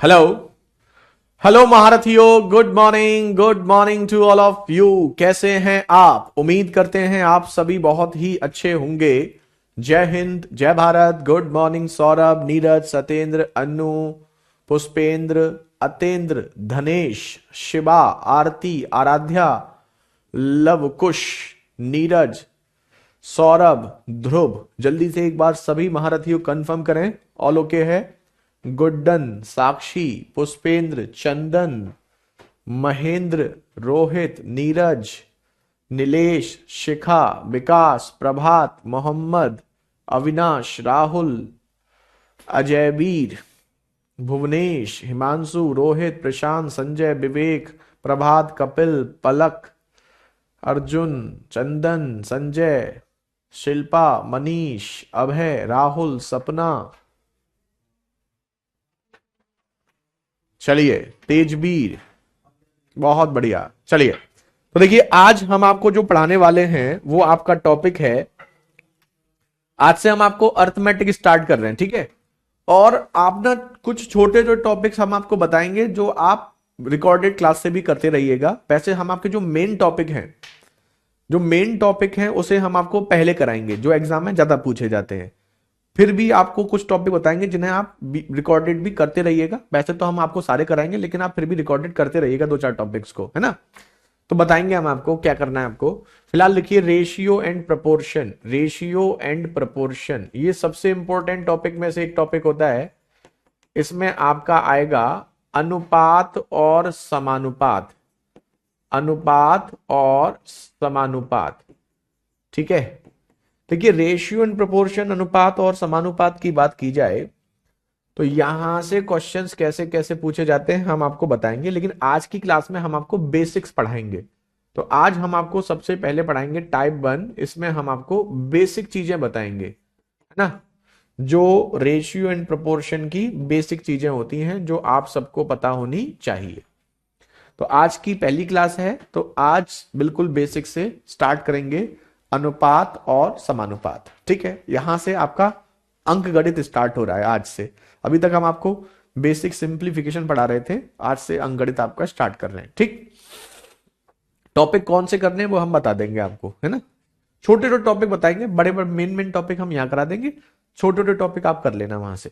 Hello hello महारथियों, good morning to all of you. कैसे हैं आप? उम्मीद करते हैं आप सभी बहुत ही अच्छे होंगे। जय हिंद, जय भारत। गुड मॉर्निंग सौरभ, नीरज, सतेंद्र, अनु, पुष्पेंद्र, अतेंद्र, धनेश, शिवा, आरती, आराध्या, लवकुश, नीरज, सौरभ, ध्रुव। जल्दी से एक बार सभी महारथियों कंफर्म करें ऑल ओके है। गुड्डन, साक्षी, पुष्पेंद्र, चंदन, महेंद्र, रोहित, नीरज, नीलेश, शिखा, विकास, प्रभात, मोहम्मद, अविनाश, राहुल, अजयवीर, भुवनेश, हिमांशु, रोहित, प्रशांत, संजय, विवेक, प्रभात, कपिल, पलक, अर्जुन, चंदन, संजय, शिल्पा, मनीष, अभय, राहुल, सपना, चलिए तेजबीर, बहुत बढ़िया। चलिए तो देखिए, आज हम आपको जो पढ़ाने वाले हैं वो आपका टॉपिक है। आज से हम आपको अर्थमेटिक स्टार्ट कर रहे हैं, ठीक है। और आप ना कुछ छोटे जो टॉपिक्स हम आपको बताएंगे जो आप रिकॉर्डेड क्लास से भी करते रहिएगा। वैसे हम आपके जो मेन टॉपिक हैं उसे हम आपको पहले कराएंगे, जो एग्जाम में ज्यादा पूछे जाते हैं। फिर भी आपको कुछ टॉपिक बताएंगे जिन्हें आप रिकॉर्डेड भी करते रहिएगा। वैसे तो हम आपको सारे कराएंगे, लेकिन आप फिर भी रिकॉर्डेड करते रहिएगा दो चार टॉपिक्स को, है ना। तो बताएंगे हम आपको क्या करना है। आपको फिलहाल लिखिए ratio and proportion. Ratio and proportion ये सबसे इंपॉर्टेंट टॉपिक में से एक टॉपिक होता है। इसमें आपका आएगा अनुपात और समानुपात। अनुपात और समानुपात, ठीक है। देखिए रेशियो एंड प्रोपोर्शन, अनुपात और समानुपात की बात की जाए तो यहां से क्वेश्चंस कैसे कैसे पूछे जाते हैं हम आपको बताएंगे। लेकिन आज की क्लास में हम आपको बेसिक्स पढ़ाएंगे। तो आज हम आपको सबसे पहले पढ़ाएंगे टाइप 1। इसमें हम आपको बेसिक चीजें बताएंगे, है ना। जो रेशियो एंड प्रोपोर्शन की बेसिक चीजें होती हैं जो आप सबको पता होनी चाहिए। तो आज की पहली क्लास है, तो आज बिल्कुल बेसिक से स्टार्ट करेंगे, अनुपात और समानुपात, ठीक है। यहां से आपका अंक गणित स्टार्ट हो रहा है आज से। अभी तक हम आपको बेसिक सिंप्लीफिकेशन पढ़ा रहे थे, आज से अंक गणित आपका स्टार्ट कर रहे हैं, ठीक। टॉपिक कौन से करने हैं वो हम बता देंगे आपको, है ना। छोटे छोटे टॉपिक बताएंगे, बड़े बड़े मेन टॉपिक हम यहां करा देंगे। छोटे छोटे टॉपिक आप कर लेना वहां से।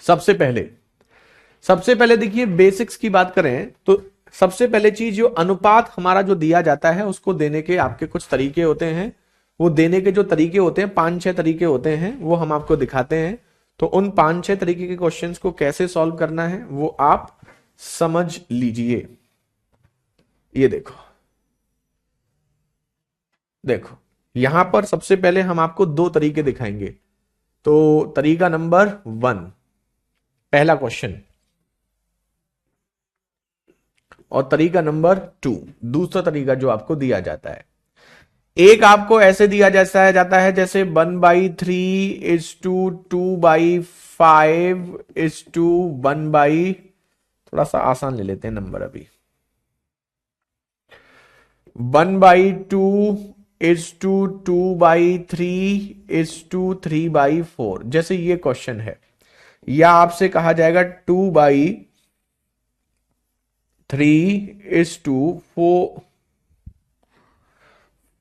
सबसे पहले देखिए बेसिक्स की बात करें तो सबसे पहले चीज, जो अनुपात हमारा जो दिया जाता है उसको देने के आपके कुछ तरीके होते हैं। वो देने के जो तरीके होते हैं 5-6 तरीके होते हैं, वो हम आपको दिखाते हैं। तो उन 5-6 तरीके के क्वेश्चंस को कैसे सॉल्व करना है वो आप समझ लीजिए। ये देखो देखो यहां पर सबसे पहले हम आपको दो तरीके दिखाएंगे। तो तरीका नंबर 1, पहला क्वेश्चन, और तरीका नंबर 2, दूसरा तरीका जो आपको दिया जाता है। एक आपको ऐसे दिया जाता है जैसे 1/3:2/5:1/, थोड़ा सा आसान ले लेते हैं नंबर अभी। 1/2:2/3:3/4, जैसे ये क्वेश्चन है। या आपसे कहा जाएगा 2/3:4,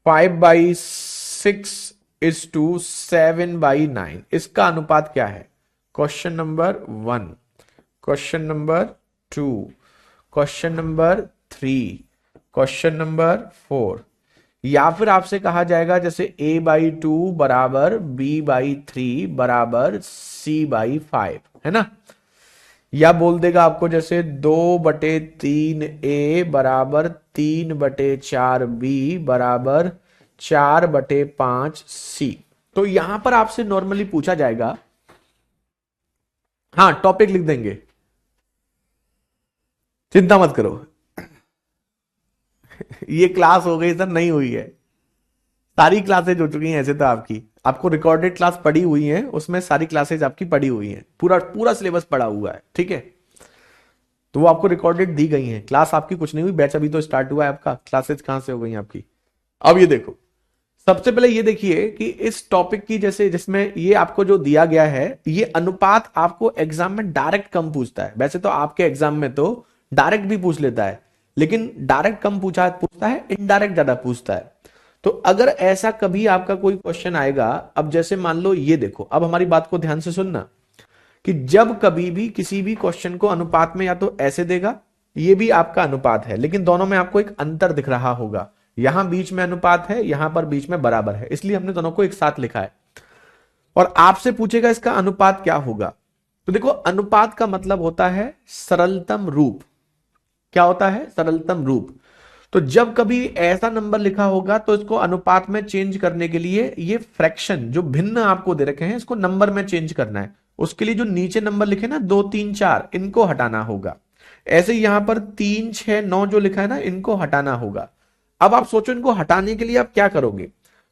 5/6:7/9। इसका अनुपात क्या है? Question number 1, question number 2, question number 3, question number 4। या फिर आपसे कहा जाएगा जैसे A/2 बराबर B/3 बराबर C/5, है ना। या बोल देगा आपको जैसे 2/3A बराबर 3/4B बराबर 4/5C। तो यहां पर आपसे नॉर्मली पूछा जाएगा, हाँ टॉपिक लिख देंगे, चिंता मत करो। ये क्लास हो गई सर, नहीं हुई है। सारी क्लासेज हो चुकी हैं ऐसे तो आपको रिकॉर्डेड क्लास पड़ी हुई है, उसमें सारी क्लासेज आपकी पड़ी हुई हैं, पूरा पूरा सिलेबस पड़ा हुआ है, ठीक है। तो वो आपको रिकॉर्डेड दी गई हैं। क्लास आपकी कुछ नहीं हुई, बैच अभी तो स्टार्ट हुआ है आपका, क्लासेज कहां से हो गई आपकी। अब ये देखो, सबसे पहले ये देखिए कि इस टॉपिक की जैसे जिसमें ये आपको जो दिया गया है, ये अनुपात आपको एग्जाम में डायरेक्ट कम पूछता है। वैसे तो आपके एग्जाम में तो डायरेक्ट भी पूछ लेता है, लेकिन डायरेक्ट कम पूछता है, इनडायरेक्ट ज्यादा पूछता है। तो अगर ऐसा कभी आपका कोई क्वेश्चन आएगा, अब जैसे मान लो ये देखो, अब हमारी बात को ध्यान से सुनना कि जब कभी भी किसी भी क्वेश्चन को अनुपात में या तो ऐसे देगा, ये भी आपका अनुपात है, लेकिन दोनों में आपको एक अंतर दिख रहा होगा। यहां बीच में अनुपात है, यहां पर बीच में बराबर है, इसलिए हमने दोनों को एक साथ लिखा है। और आपसे पूछेगा इसका अनुपात क्या होगा। तो देखो, अनुपात का मतलब होता है सरलतम रूप। क्या होता है? सरलतम रूप। तो जब कभी ऐसा नंबर लिखा होगा तो इसको अनुपात में चेंज करने के लिए ये फ्रैक्शन जो भिन्न आपको दे रखे हैं, इसको नंबर में चेंज करना है। उसके लिए जो नीचे नंबर लिखे ना 2 3 4, इनको हटाना होगा। ऐसे यहां पर 3 6 9 जो लिखा है ना, इनको हटाना होगा। अब आप सोचो इनको हटाने के लिए आप क्या करोगे।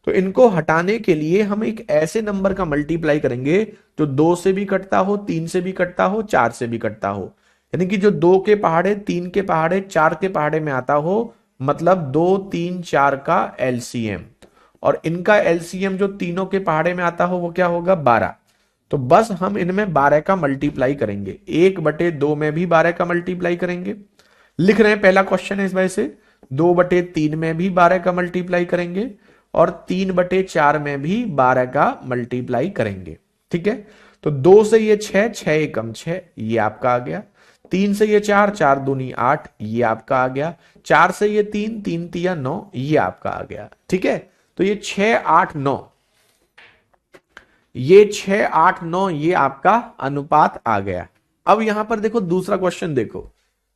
तो इनको हटाने के लिए हम एक ऐसे नंबर का मल्टीप्लाई करेंगे जो 2 से भी कटता हो, 3 से भी कटता हो, 4 से भी कटता हो। यानी कि जो 2 के पहाड़े, 3 के पहाड़े, 4 के पहाड़े में आता हो, मतलब 2 3 4 का एलसीएम। और इनका एलसीएम जो तीनों के पहाड़े में आता हो वो क्या होगा? 12। तो बस हम इनमें 12 का मल्टीप्लाई करेंगे, 1/2 में भी 12 का मल्टीप्लाई करेंगे। लिख रहे हैं, पहला क्वेश्चन है इस वजह से। 2/3 में भी 12 का मल्टीप्लाई करेंगे और 3/4 में भी 12 का मल्टीप्लाई करेंगे। ठीक है, तो 2 से ये 6, 6 एकम 6, ये आपका आ गया। 3 से ये 4, 4 दूनी 8, ये आपका आ गया। 4 से ये 3, 3 तिया 9, ये आपका आ गया। ठीक है, तो ये 6 8 9, ये 6 8 9, ये आपका अनुपात आ गया। अब यहां पर देखो दूसरा क्वेश्चन देखो।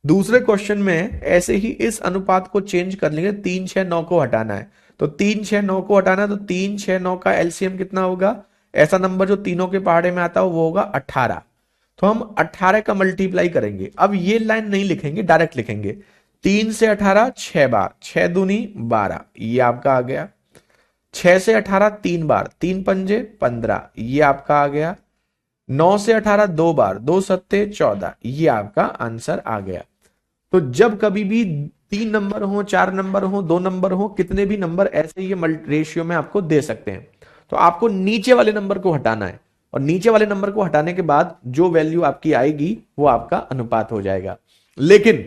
दूसरे क्वेश्चन में ऐसे ही इस अनुपात को चेंज कर लेंगे। 3 6 9 को हटाना है, तो 3 6 9 को हटाना है, तो 3 6 9 का एलसीएम कितना होगा? ऐसा नंबर जो तीनों के पहाड़े में आता हो वो होगा 18। तो हम 18 का मल्टीप्लाई करेंगे। अब ये लाइन नहीं लिखेंगे, डायरेक्ट लिखेंगे। 3 से 18 6 बार, 6 दूनी 12, ये आपका आ गया। 6 से 18 3 बार, 3 पंजे 15, ये आपका आ गया। 9 से 18 2 बार, 2 सत्ते 14, ये आपका आंसर आ गया। तो जब कभी भी 3 नंबर हो, 4 नंबर हो, 2 नंबर हो, कितने भी नंबर ऐसे ये रेशियो में आपको दे सकते हैं। तो आपको नीचे वाले नंबर को हटाना है, और नीचे वाले नंबर को हटाने के बाद जो वैल्यू आपकी आएगी वो आपका अनुपात हो जाएगा। लेकिन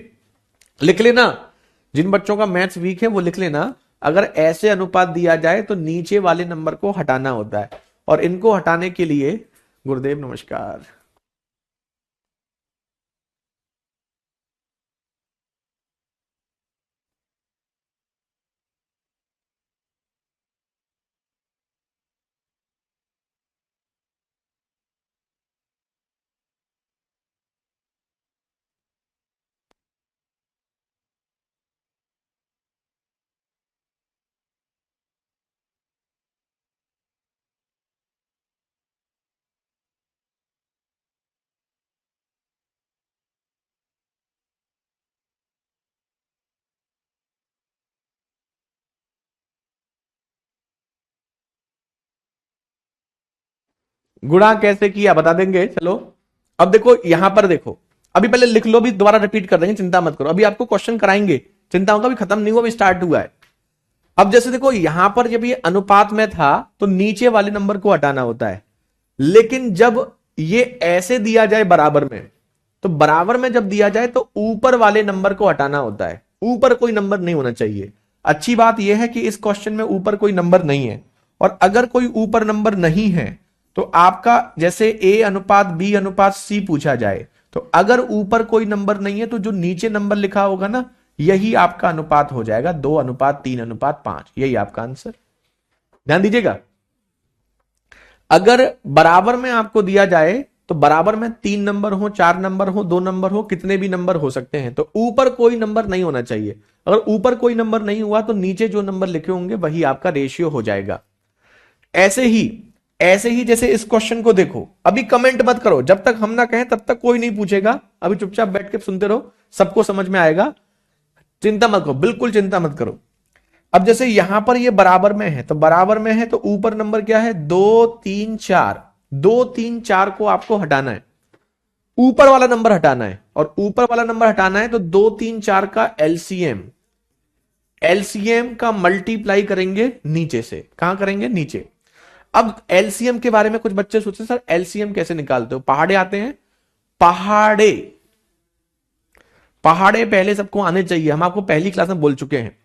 लिख लेना, जिन बच्चों का मैथ्स वीक है वो लिख लेना, अगर ऐसे अनुपात दिया जाए तो नीचे वाले नंबर को हटाना होता है। और इनको हटाने के लिए, गुरुदेव नमस्कार, गुणा कैसे किया बता देंगे। चलो, अब देखो यहां पर देखो, अभी पहले लिख लो, भी दोबारा रिपीट कर देंगे, चिंता मत करो। अभी आपको क्वेश्चन कराएंगे, चिंता होगा, अभी खत्म नहीं हुआ, अभी स्टार्ट हुआ है। अब जैसे देखो यहां पर जब ये अनुपात में था तो नीचे वाले नंबर को हटाना होता है, लेकिन जब ये ऐसे दिया जाए बराबर में, तो बराबर में जब दिया जाए तो ऊपर वाले नंबर को हटाना होता है। ऊपर कोई नंबर नहीं होना चाहिए। अच्छी बात यह है कि इस क्वेश्चन में ऊपर कोई नंबर नहीं है, और अगर कोई ऊपर नंबर नहीं है तो आपका जैसे ए अनुपात बी अनुपात सी पूछा जाए, तो अगर ऊपर कोई नंबर नहीं है तो जो नीचे नंबर लिखा होगा ना, यही आपका अनुपात हो जाएगा। 2:3:5, यही आपका आंसर। ध्यान दीजिएगा, अगर बराबर में आपको दिया जाए तो बराबर में 3 नंबर हो, 4 नंबर हो, 2 नंबर हो, कितने भी नंबर हो सकते हैं, तो ऊपर कोई नंबर नहीं होना चाहिए। अगर ऊपर कोई नंबर नहीं हुआ तो नीचे जो नंबर लिखे होंगे वही आपका रेशियो हो जाएगा। ऐसे ही जैसे इस क्वेश्चन को देखो, अभी कमेंट मत करो, जब तक हम ना कहें तब तक कोई नहीं पूछेगा। अभी चुपचाप बैठ के सुनते रहो, सबको समझ में आएगा, चिंता मत करो, बिल्कुल चिंता मत करो। अब जैसे यहां पर ये बराबर में है, तो बराबर में है तो ऊपर नंबर क्या है? 2 3 4। 2 3 4 को आपको हटाना है, ऊपर वाला नंबर हटाना है, और ऊपर वाला नंबर हटाना है तो 2 3 4 का एलसीएम एलसीएम का मल्टीप्लाई करेंगे नीचे से, कहां करेंगे, नीचे। अब एलसीएम के बारे में कुछ बच्चे सोचते सर एलसीएम कैसे निकालते हो, पहाड़े आते हैं, पहाड़े, पहाड़े पहले सबको आने चाहिए, हम आपको पहली क्लास में बोल चुके हैं।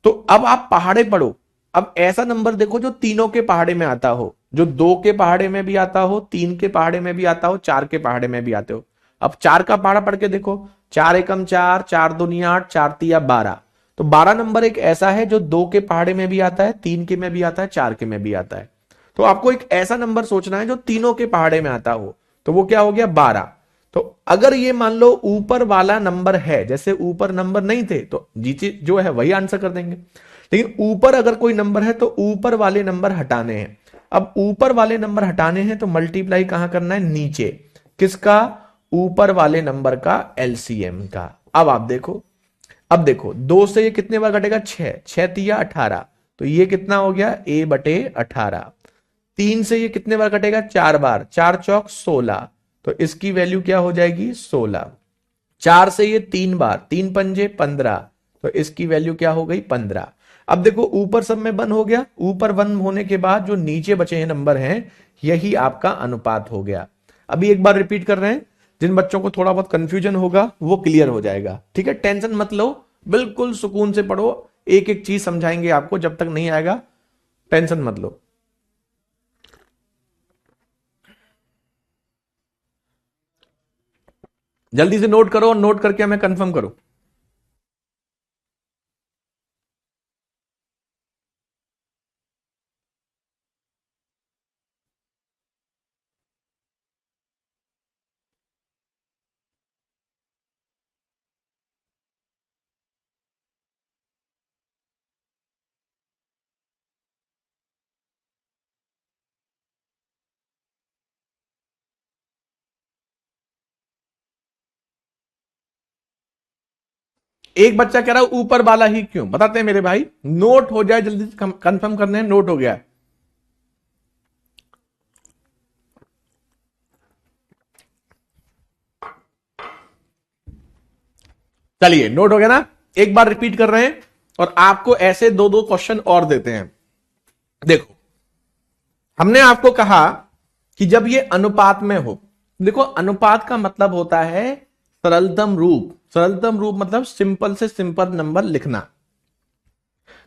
तो अब आप पहाड़े पढ़ो। अब ऐसा नंबर देखो जो तीनों के पहाड़े में आता हो, जो 2 के पहाड़े में भी आता हो, 3 के पहाड़े में भी आता हो, 4 के पहाड़े में भी आते हो। अब 4 का पहाड़ा पढ़ के देखो, 4 एकम 4, 4 दूनी 8, 4 तिया 12। तो 12 नंबर एक ऐसा है जो 2 के पहाड़े में भी आता है, 3 के में भी आता है, 4 के में भी आता है। तो आपको एक ऐसा नंबर सोचना है जो तीनों के पहाड़े में आता हो, तो वो क्या हो गया, 12। तो अगर ये मान लो ऊपर वाला नंबर है, जैसे ऊपर नंबर नहीं थे तो नीचे जो है वही आंसर कर देंगे, लेकिन ऊपर अगर कोई नंबर है तो ऊपर वाले नंबर हटाने हैं। अब ऊपर वाले नंबर हटाने हैं तो मल्टीप्लाई कहां करना है, नीचे, किसका, ऊपर वाले नंबर का एलसीएम का। अब आप देखो, अब देखो 2 से ये कितने बार घटेगा, 6, 6 तिया 18, तो ये कितना हो गया, a/18। 3 से ये कितने बार घटेगा, 4 बार, 4 चौक 16, तो इसकी वैल्यू क्या हो जाएगी, 16। 4 से ये 3 बार, 3 पंजे 15, तो इसकी वैल्यू क्या हो गई, 15। अब देखो ऊपर सब में 1 हो गया, ऊपर 1 होने के बाद जो नीचे बचे हैं नंबर हैं, यही आपका अनुपात हो गया। अभी एक बार रिपीट कर रहे हैं, जिन बच्चों को थोड़ा बहुत कंफ्यूजन होगा वो क्लियर हो जाएगा, ठीक है, टेंशन मत लो, बिल्कुल सुकून से पढ़ो, एक एक चीज समझाएंगे आपको, जब तक नहीं आएगा टेंशन मत लो। जल्दी से नोट करो और नोट करके हमें कंफर्म करो। एक बच्चा कह रहा है ऊपर वाला ही क्यों, बताते हैं मेरे भाई, नोट हो जाए जल्दी से, कंफर्म करने हैं, नोट हो गया। चलिए नोट हो गया ना, एक बार रिपीट कर रहे हैं और आपको ऐसे 2-2 क्वेश्चन और देते हैं। देखो हमने आपको कहा कि जब ये अनुपात में हो, देखो अनुपात का मतलब होता है सरलतम रूप, सरलतम रूप मतलब सिंपल से सिंपल नंबर लिखना।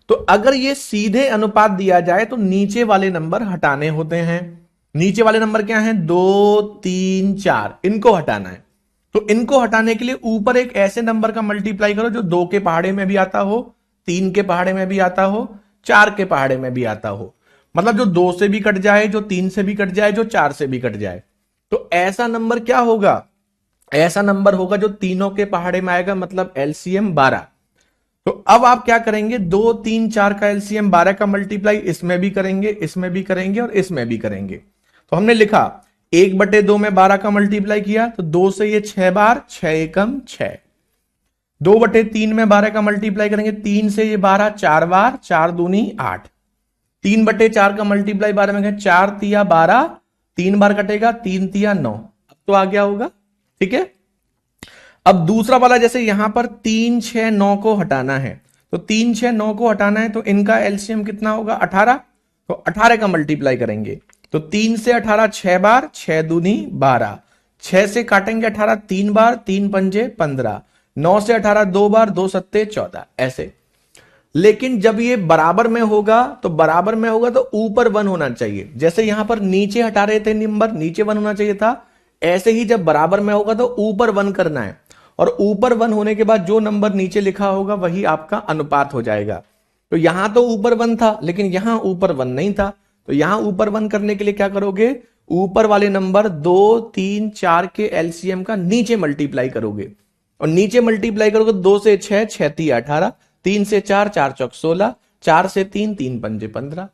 तो अगर ये सीधे अनुपात दिया जाए तो नीचे वाले नंबर हटाने होते हैं। नीचे वाले नंबर क्या हैं, 2, 3, 4, इनको हटाना है। तो इनको हटाने के लिए ऊपर एक ऐसे नंबर का मल्टीप्लाई करो जो 2 के पहाड़े में भी आता हो, 3 के पहाड़े में भी आता हो, 4 के पहाड़े में भी आता हो, मतलब जो 2 से भी कट जाए, जो 3 से भी कट जाए, जो 4 से भी कट जाए। तो ऐसा नंबर क्या होगा, ऐसा नंबर होगा जो तीनों के पहाड़े में आएगा, मतलब एलसीएम 12। तो अब आप क्या करेंगे, 2, 3, 4 का एलसीएम 12 का मल्टीप्लाई इसमें भी करेंगे, इसमें भी करेंगे और इसमें भी करेंगे। तो हमने लिखा 1/2 में 12 का मल्टीप्लाई किया, तो 2 से ये 6 बार, 6 एकम 6। 2/3 में 12 का मल्टीप्लाई करेंगे, 3 से ये 12, 4 बार, 4 दूनी 8। 3/4 का मल्टीप्लाई 12 में करेंगे, 4 तिया 12, 3 बार कटेगा, 3 तिया 9। अब तो आ गया होगा, ठीक है। अब दूसरा वाला, जैसे यहां पर 3, 6, 9 को हटाना है, तो 3, 6, 9 को हटाना है, तो इनका एलसीएम कितना होगा, 18। तो 18 का मल्टीप्लाई करेंगे, तो 3 से 18 6 बार, 6 दूनी 12, 6 से काटेंगे 18 3 बार, 3 पंजे 15, 9 से 18 2 बार, 2 सत्ते 14, ऐसे। लेकिन जब ये बराबर में होगा, तो बराबर में होगा तो ऊपर 1 होना चाहिए, जैसे यहां पर नीचे हटा रहे थे नंबर, नीचे 1 होना चाहिए था, ऐसे ही जब बराबर में होगा तो ऊपर 1 करना है, और ऊपर 1 होने के बाद जो नंबर नीचे लिखा होगा वही आपका अनुपात हो जाएगा। तो यहां तो ऊपर 1 था, लेकिन यहां ऊपर 1 नहीं था, तो यहां ऊपर 1 करने के लिए क्या करोगे, ऊपर वाले नंबर 2, 3, 4 के एलसीएम का नीचे मल्टीप्लाई करोगे, और नीचे मल्टीप्लाई करोगे 2 से 6, 6 तिया 18, 3 से 4, 4 चौक 16, 4 से 3, 3 पंजे 15।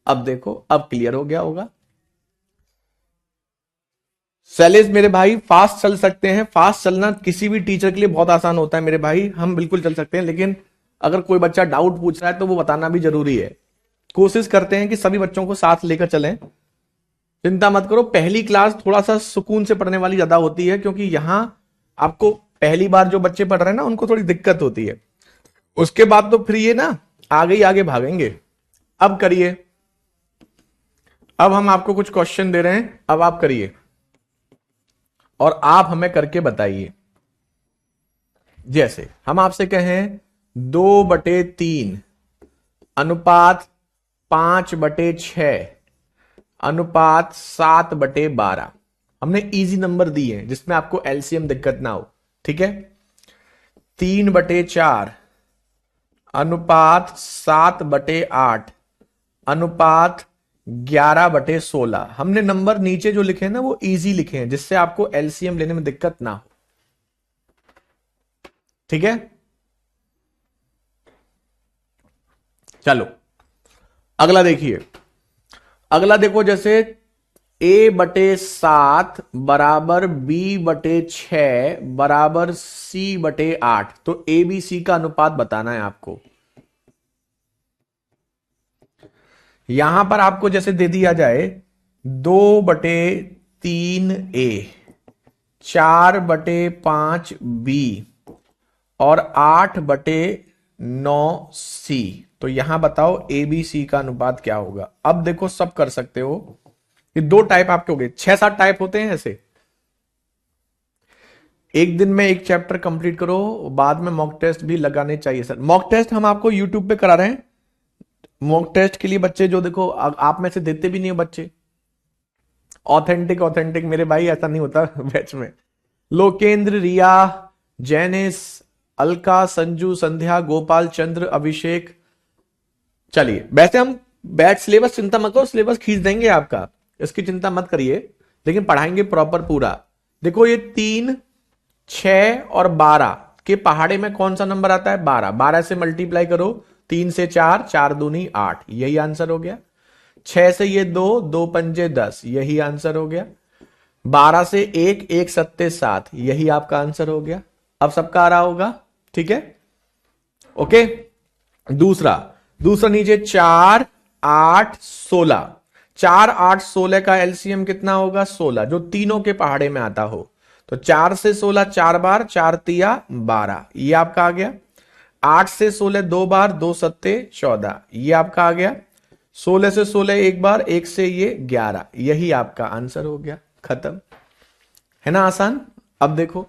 अब देखो, अब क्लियर हो गया होगा। शैलेश मेरे भाई फास्ट चल सकते हैं, फास्ट चलना किसी भी टीचर के लिए बहुत आसान होता है मेरे भाई, हम बिल्कुल चल सकते हैं, लेकिन अगर कोई बच्चा डाउट पूछ रहा है तो वो बताना भी जरूरी है। कोशिश करते हैं कि सभी बच्चों को साथ लेकर चलें, चिंता मत करो। पहली क्लास थोड़ा सा सुकून से पढ़ने वाली ज्यादा होती है, क्योंकि यहां आपको पहली बार जो बच्चे पढ़ रहे हैं ना, उनको थोड़ी दिक्कत होती है। उसके बाद तो फिर ये ना आगे ही आगे भागेंगे। अब करिए, अब हम आपको कुछ क्वेश्चन दे रहे हैं, अब आप करिए और आप हमें करके बताइए। जैसे हम आपसे कहें 2/3 अनुपात 5/6 अनुपात 7/12, हमने इजी नंबर दिए हैं जिसमें आपको एलसीएम दिक्कत ना हो, ठीक है। 3/4 अनुपात 7/8 अनुपात 11/16, हमने नंबर नीचे जो लिखे हैं ना वो इजी लिखे हैं जिससे आपको एलसीएम लेने में दिक्कत ना हो, ठीक है। चलो अगला देखिए, अगला देखो, जैसे A/7 बराबर B/6 बराबर C/8, तो ए बी सी का अनुपात बताना है आपको। यहां पर आपको जैसे दे दिया जाए 2/3 A 4/5 B और 8/9 C, तो यहां बताओ ए बी सी का अनुपात क्या होगा। अब देखो सब कर सकते हो, ये 2 टाइप आपके हो गए, 6-7 टाइप होते हैं ऐसे। एक दिन में एक चैप्टर कंप्लीट करो, बाद में मॉक टेस्ट भी लगाने चाहिए सर। मॉक टेस्ट हम आपको यूट्यूब पे करा रहे हैं। मॉक टेस्ट के लिए बच्चे जो देखो आप में से देते भी नहीं हो बच्चे, ऑथेंटिक ऑथेंटिक मेरे भाई, ऐसा नहीं होता बैच में। लोकेंद्र, रिया, जैनिस, अलका, संजू, संध्या, गोपाल चंद्र, अभिषेक। चलिए वैसे हम बैच सिलेबस चिंता मत करो, सिलेबस खींच देंगे आपका, इसकी चिंता मत करिए, लेकिन पढ़ाएंगे प्रॉपर पूरा। देखो ये 3, 6 और 12 के पहाड़े में कौन सा नंबर आता है? 12। 12 से मल्टीप्लाई करो, 3 से 4, 4 दूनी 8, यही आंसर हो गया। 6 से ये 2, 2 पंजे 10, यही आंसर हो गया। 12 से 1, 1 सत्ते 7, यही आपका आंसर हो गया। अब सबका आ रहा होगा, ठीक है, ओके। दूसरा दूसरा नीचे 4, 8, 16, 4, 8, 16 का एलसीएम कितना होगा? 16, जो तीनों के पहाड़े में आता हो। तो 4 से 16 4 बार, 4 तिया 12, ये आपका आ गया। 8 से 16 2 बार, 2 सत्ते 14, ये आपका आ गया। 16 से 16 एक बार, 1 से ये 11, यही आपका आंसर हो गया, खत्म। है ना आसान? अब देखो,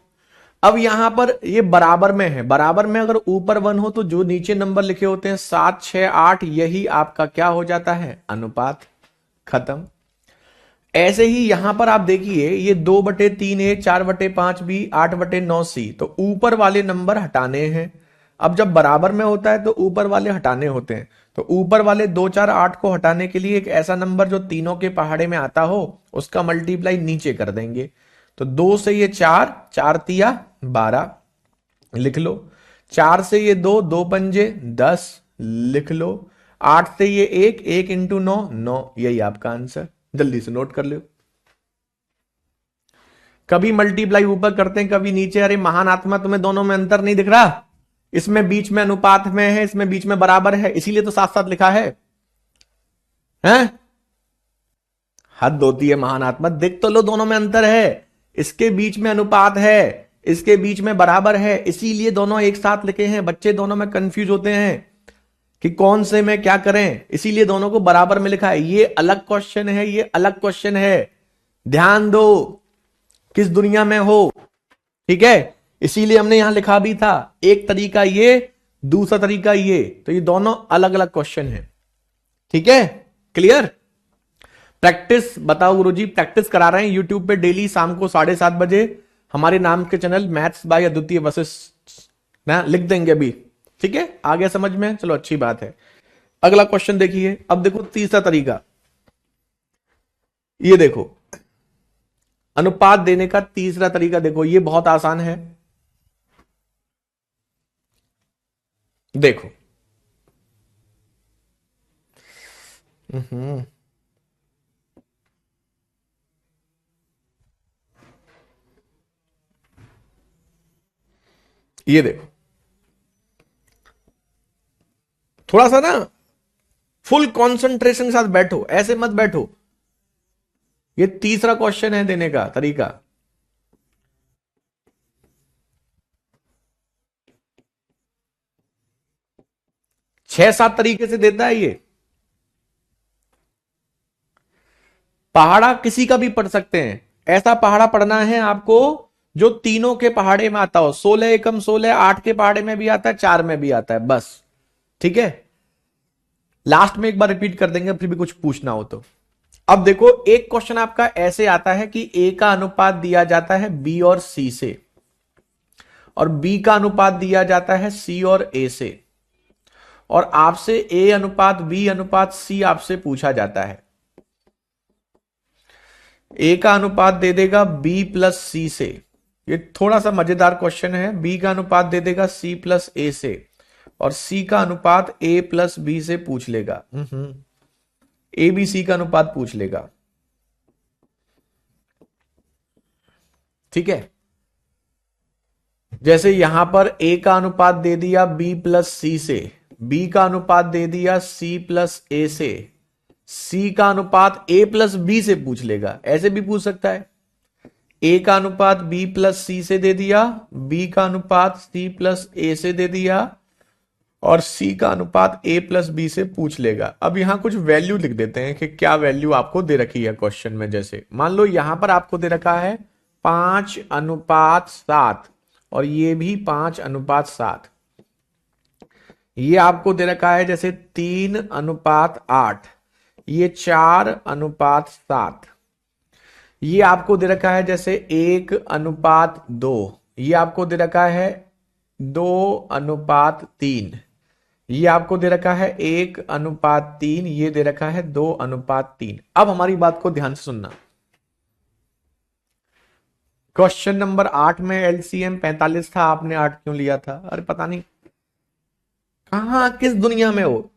अब यहां पर ये बराबर में है, बराबर में अगर ऊपर 1 हो तो जो नीचे नंबर लिखे होते हैं 7, 6, 8, यही आपका क्या हो जाता है? अनुपात, खत्म। ऐसे ही यहां पर आप देखिए, ये 2/3 A 4/5 B 8/9 C, तो ऊपर वाले नंबर हटाने हैं। अब जब बराबर में होता है तो ऊपर वाले हटाने होते हैं, तो ऊपर वाले 2, 4, 8 को हटाने के लिए एक ऐसा नंबर जो तीनों के पहाड़े में आता हो उसका मल्टीप्लाई नीचे कर देंगे। तो 2 से ये 4, 4 तिया 12, लिख लो। 4 से ये 2, 2 पंजे 10, लिख लो। 8 से ये 1, 1 इंटू 9, 9, यही आपका आंसर। जल्दी से नोट कर लो। कभी मल्टीप्लाई ऊपर करते हैं, कभी नीचे। अरे महान आत्मा, तुम्हें दोनों में अंतर नहीं दिख रहा? इसमें बीच में अनुपात में है, इसमें बीच में बराबर है, इसीलिए तो साथ साथ लिखा है। हैं? हद होती है महान आत्मा, देख तो लो दोनों में अंतर है, इसके बीच में अनुपात है, इसके बीच में बराबर है, इसीलिए दोनों एक साथ लिखे हैं। बच्चे दोनों में कंफ्यूज होते हैं कि कौन से में क्या करें, इसीलिए दोनों को बराबर में लिखा है। ये अलग क्वेश्चन है, ये अलग क्वेश्चन है, ध्यान दो किस दुनिया में हो, ठीक है। इसीलिए हमने यहां लिखा भी था, एक तरीका ये, दूसरा तरीका ये, तो ये दोनों अलग अलग क्वेश्चन है, ठीक है, क्लियर। प्रैक्टिस बताओ गुरुजी, प्रैक्टिस करा रहे हैं यूट्यूब पे डेली शाम को 7:30 बजे, हमारे नाम के चैनल मैथ्स बाय अद्वितीय वशिष्ठ ना, लिख देंगे अभी, ठीक है। आ गया समझ में? चलो अच्छी बात है। अगला क्वेश्चन देखिए, अब देखो तीसरा तरीका, ये देखो अनुपात देने का तीसरा तरीका, देखो ये बहुत आसान है। देखो ये देखो, थोड़ा सा ना फुल कंसंट्रेशन के साथ बैठो, ऐसे मत बैठो। ये तीसरा क्वेश्चन है देने का तरीका। 6-7 तरीके से देता है ये। पहाड़ा किसी का भी पढ़ सकते हैं, ऐसा पहाड़ा पढ़ना है आपको जो तीनों के पहाड़े में आता हो, 16 एकम 16, 8 के पहाड़े में भी आता है, 4 में भी आता है, बस। ठीक है, लास्ट में एक बार रिपीट कर देंगे फिर भी कुछ पूछना हो तो। अब देखो एक क्वेश्चन आपका ऐसे आता है कि ए का अनुपात दिया जाता है बी और सी से, और बी का अनुपात दिया जाता है सी और ए से, और आपसे ए अनुपात बी अनुपात सी आपसे पूछा जाता है। ए का अनुपात दे देगा बी प्लस सी से, ये थोड़ा सा मजेदार क्वेश्चन है। बी का अनुपात दे देगा सी प्लस ए से, और सी का अनुपात ए प्लस बी से पूछ लेगा। ए बी सी का अनुपात पूछ लेगा। ठीक है, जैसे यहां पर ए का अनुपात दे दिया बी प्लस सी से, बी का अनुपात दे दिया सी प्लस ए से, सी का अनुपात ए प्लस बी से पूछ लेगा। ऐसे भी पूछ सकता है, ए का अनुपात बी प्लस सी से दे दिया, बी का अनुपात सी प्लस ए से दे दिया, और सी का अनुपात ए प्लस बी से पूछ लेगा। अब यहां कुछ वैल्यू लिख देते हैं कि क्या वैल्यू आपको दे रखी है क्वेश्चन में। जैसे मान लो यहां पर आपको दे रखा है 5:7, और ये भी 5:7। ये आपको दे रखा है जैसे 3:8, ये 4:7। ये आपको दे रखा है जैसे 1:2, ये आपको दे रखा है 2:3, ये आपको दे रखा है 1:3, ये दे रखा है 2:3। अब हमारी बात को ध्यान से सुनना। क्वेश्चन नंबर 8 में एलसीएम 45 था, आपने 8 क्यों लिया था? अरे पता नहीं कहां किस दुनिया में हो,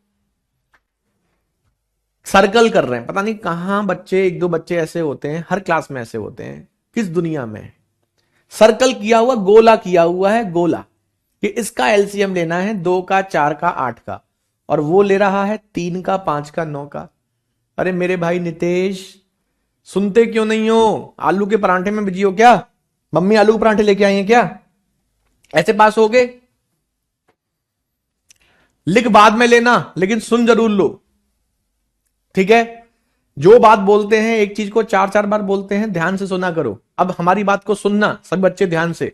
सर्कल कर रहे हैं, पता नहीं कहां बच्चे, 1-2 बच्चे ऐसे होते हैं, हर क्लास में ऐसे होते हैं। किस दुनिया में सर्कल किया हुआ, गोला किया हुआ है, गोला कि इसका एलसीएम लेना है 2 का, 4 का, 8 का, और वो ले रहा है 3 का, 5 का, 9 का। अरे मेरे भाई नितेश, सुनते क्यों नहीं हो? आलू के परांठे में बिजी हो क्या? मम्मी आलू के परांठे लेके आई हैं क्या? ऐसे पास हो गए? लिख बाद में लेना, लेकिन सुन जरूर लो। ठीक है, जो बात बोलते हैं एक चीज को 4-4 बार बोलते हैं, ध्यान से सुना करो। अब हमारी बात को सुनना सब बच्चे ध्यान से।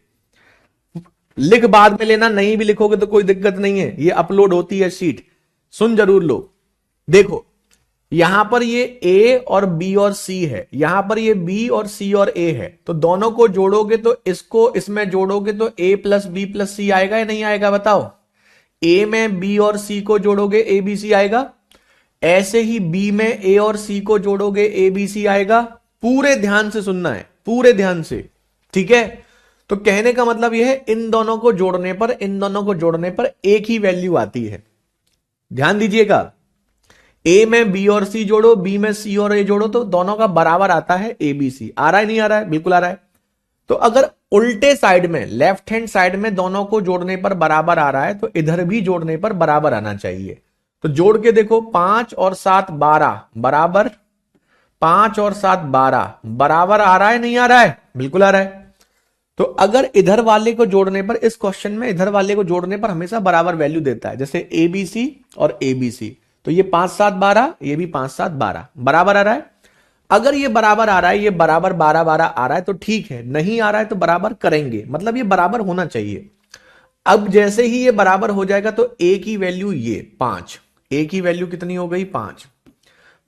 लिख बाद में लेना, नहीं भी लिखोगे तो कोई दिक्कत नहीं है, ये अपलोड होती है शीट, सुन जरूर लो। देखो यहां पर ये ए और बी और सी है, यहां पर ये बी और सी और ए है, तो दोनों को जोड़ोगे तो इसको इसमें जोड़ोगे तो ए प्लस बी प्लस सी आएगा या नहीं आएगा? बताओ। ए में बी और सी को जोड़ोगे ए बी सी आएगा, ऐसे ही बी में ए और सी को जोड़ोगे ए बी सी आएगा। पूरे ध्यान से सुनना है, पूरे ध्यान से। ठीक है, तो कहने का मतलब यह है इन दोनों को जोड़ने पर, इन दोनों को जोड़ने पर एक ही वैल्यू आती है। ध्यान दीजिएगा, ए में बी और सी जोड़ो, बी में सी और ए जोड़ो, तो दोनों का बराबर आता है ए बी सी। आ रहा है नहीं आ रहा है? बिल्कुल आ रहा है। तो अगर उल्टे साइड में, लेफ्ट हैंड साइड में दोनों को जोड़ने पर बराबर आ रहा है, तो इधर भी जोड़ने पर बराबर आना चाहिए। तो जोड़ के देखो, 5 और 7 12 बराबर, 5 और 7 12 बराबर आ रहा है नहीं आ रहा है? बिल्कुल आ रहा है। तो अगर इधर वाले को जोड़ने पर, इस क्वेश्चन में इधर वाले को जोड़ने पर हमेशा बराबर वैल्यू देता है, जैसे ए बी सी और ए बी सी, तो ये 5 7 12, ये भी 5 7 12 बराबर आ रहा है। अगर ये बराबर आ रहा है, ये बराबर 12 12 आ रहा है तो ठीक है, नहीं आ रहा है तो बराबर करेंगे, मतलब ये बराबर होना चाहिए। अब जैसे ही ये बराबर हो जाएगा तो ए की वैल्यू ये 5, ए की वैल्यू कितनी हो गई? 5।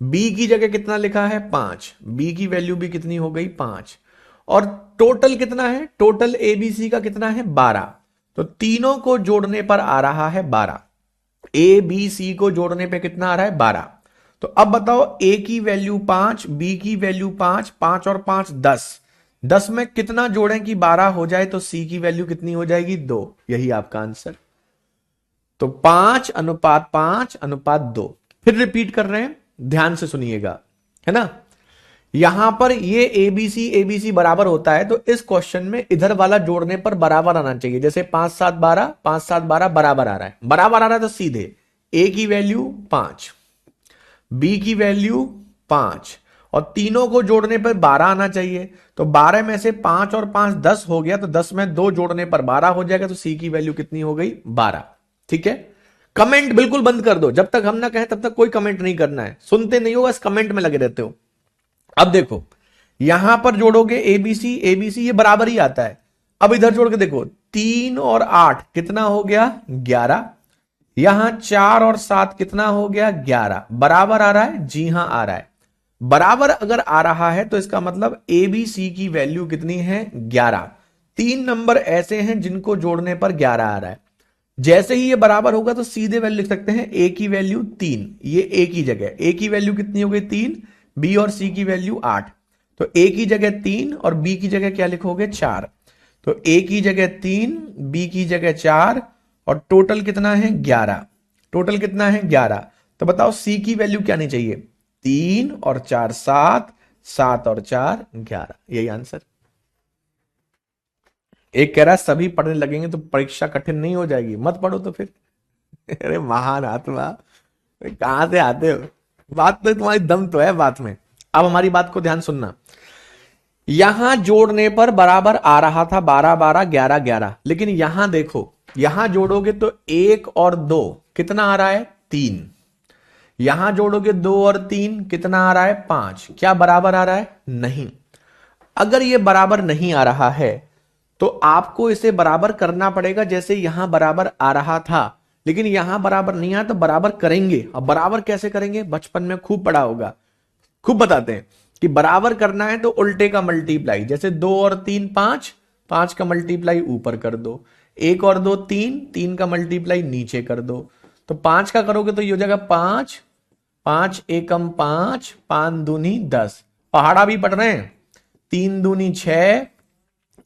बी की जगह कितना लिखा है? 5, बी की वैल्यू भी कितनी हो गई? 5। और टोटल कितना है? टोटल एबीसी का कितना है? 12। तो तीनों को जोड़ने पर आ रहा है 12। ए बी सी को जोड़ने पे कितना आ रहा है? 12। तो अब बताओ, ए की वैल्यू 5, बी की वैल्यू 5, 5 और 5 10, 10 में कितना जोड़ें कि 12 हो जाए? तो सी की वैल्यू कितनी हो जाएगी? 2। यही आपका आंसर। तो 5:5:2। फिर रिपीट कर रहे हैं, ध्यान से सुनिएगा, है ना। यहां पर ये एबीसी बराबर होता है, तो इस क्वेश्चन में इधर वाला जोड़ने पर बराबर आना चाहिए। जैसे 5 7 12, 5 7 12 बराबर आ रहा है, बराबर आ रहा है तो सीधे ए की वैल्यू 5, बी की वैल्यू 5, और तीनों को जोड़ने पर 12 आना चाहिए। तो 12 में से 5 और 5 10 हो गया, तो 10 में 2 जोड़ने पर 12 हो जाएगा, तो सी की वैल्यू कितनी हो गई? 12। ठीक है, कमेंट बिल्कुल बंद कर दो, जब तक हम ना कहें तब तक कोई कमेंट नहीं करना है, सुनते नहीं हो, बस कमेंट में लगे रहते हो। अब देखो, यहां पर जोड़ोगे एबीसी एबीसी, ये बराबर ही आता है। अब इधर जोड़ के देखो, 3 और 8 कितना हो गया 11, यहां 4 और 7 कितना हो गया 11, बराबर आ रहा है, जी हां आ रहा है। बराबर अगर आ रहा है तो इसका मतलब ए बी सी की वैल्यू कितनी है 11। 3 नंबर ऐसे हैं जिनको जोड़ने पर 11 आ रहा है। जैसे ही ये बराबर होगा तो सीधे वैल्यू लिख सकते हैं, ए की वैल्यू 3, ये ए की जगह, ए की वैल्यू कितनी हो गई 3, बी और सी की वैल्यू 8। तो ए की जगह 3 और बी की जगह क्या लिखोगे 4। तो ए की जगह 3, बी की जगह 4, और टोटल कितना है 11। टोटल कितना है 11। तो बताओ सी की वैल्यू क्या नहीं चाहिए, 3 और 4 7, 7 और 4 11, यही आंसर। एक कह रहा है सभी पढ़ने लगेंगे तो परीक्षा कठिन नहीं हो जाएगी, मत पढ़ो तो फिर। अरे महान आत्मा, कहां से आते हो, बात तो तुम्हारी दम तो है बात में। अब हमारी बात को ध्यान सुनना, यहां जोड़ने पर बराबर आ रहा था 12 12 11 11, लेकिन यहां देखो, यहां जोड़ोगे तो 1 और 2 कितना आ रहा है 3, यहां जोड़ोगे 2 और 3 कितना आ रहा है 5, क्या बराबर आ रहा है नहीं। अगर ये बराबर नहीं आ रहा है तो आपको इसे बराबर करना पड़ेगा, जैसे यहां बराबर आ रहा था, लेकिन यहां बराबर नहीं आया तो बराबर करेंगे। अब बराबर कैसे करेंगे, बचपन में खूब पढ़ा होगा, खूब बताते हैं कि बराबर करना है तो उल्टे का मल्टीप्लाई, जैसे 2 और 3 5, 5 का मल्टीप्लाई ऊपर कर दो, 1 और 2 3, 3 का मल्टीप्लाई नीचे कर दो। तो 5 का करोगे तो ये हो जाएगा 5, 5 एकम 5, 5 दूनी 10, पहाड़ा भी पढ़ रहे हैं, 3 दूनी 6,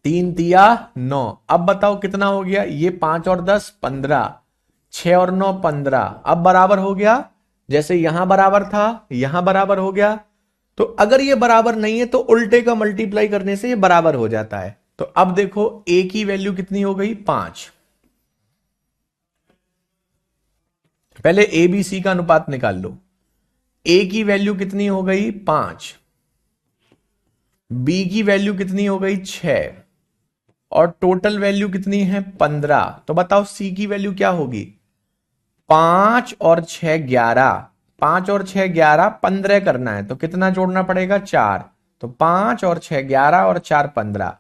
3 तिया 9। अब बताओ कितना हो गया, ये 5 और 10 15, 6 और 9 15, अब बराबर हो गया, जैसे यहां बराबर था यहां बराबर हो गया। तो अगर ये बराबर नहीं है तो उल्टे का मल्टीप्लाई करने से ये बराबर हो जाता है। तो अब देखो ए की वैल्यू कितनी हो गई 5, पहले ए बी सी का अनुपात निकाल लो। ए की वैल्यू कितनी हो गई 5, बी की वैल्यू कितनी हो गई 6, और टोटल वैल्यू कितनी है 15। तो बताओ सी की वैल्यू क्या होगी, 5 और 6 11, 5 और 6 11, 15 करना है तो कितना जोड़ना पड़ेगा 4। तो 5 और 6 11 और 4 15।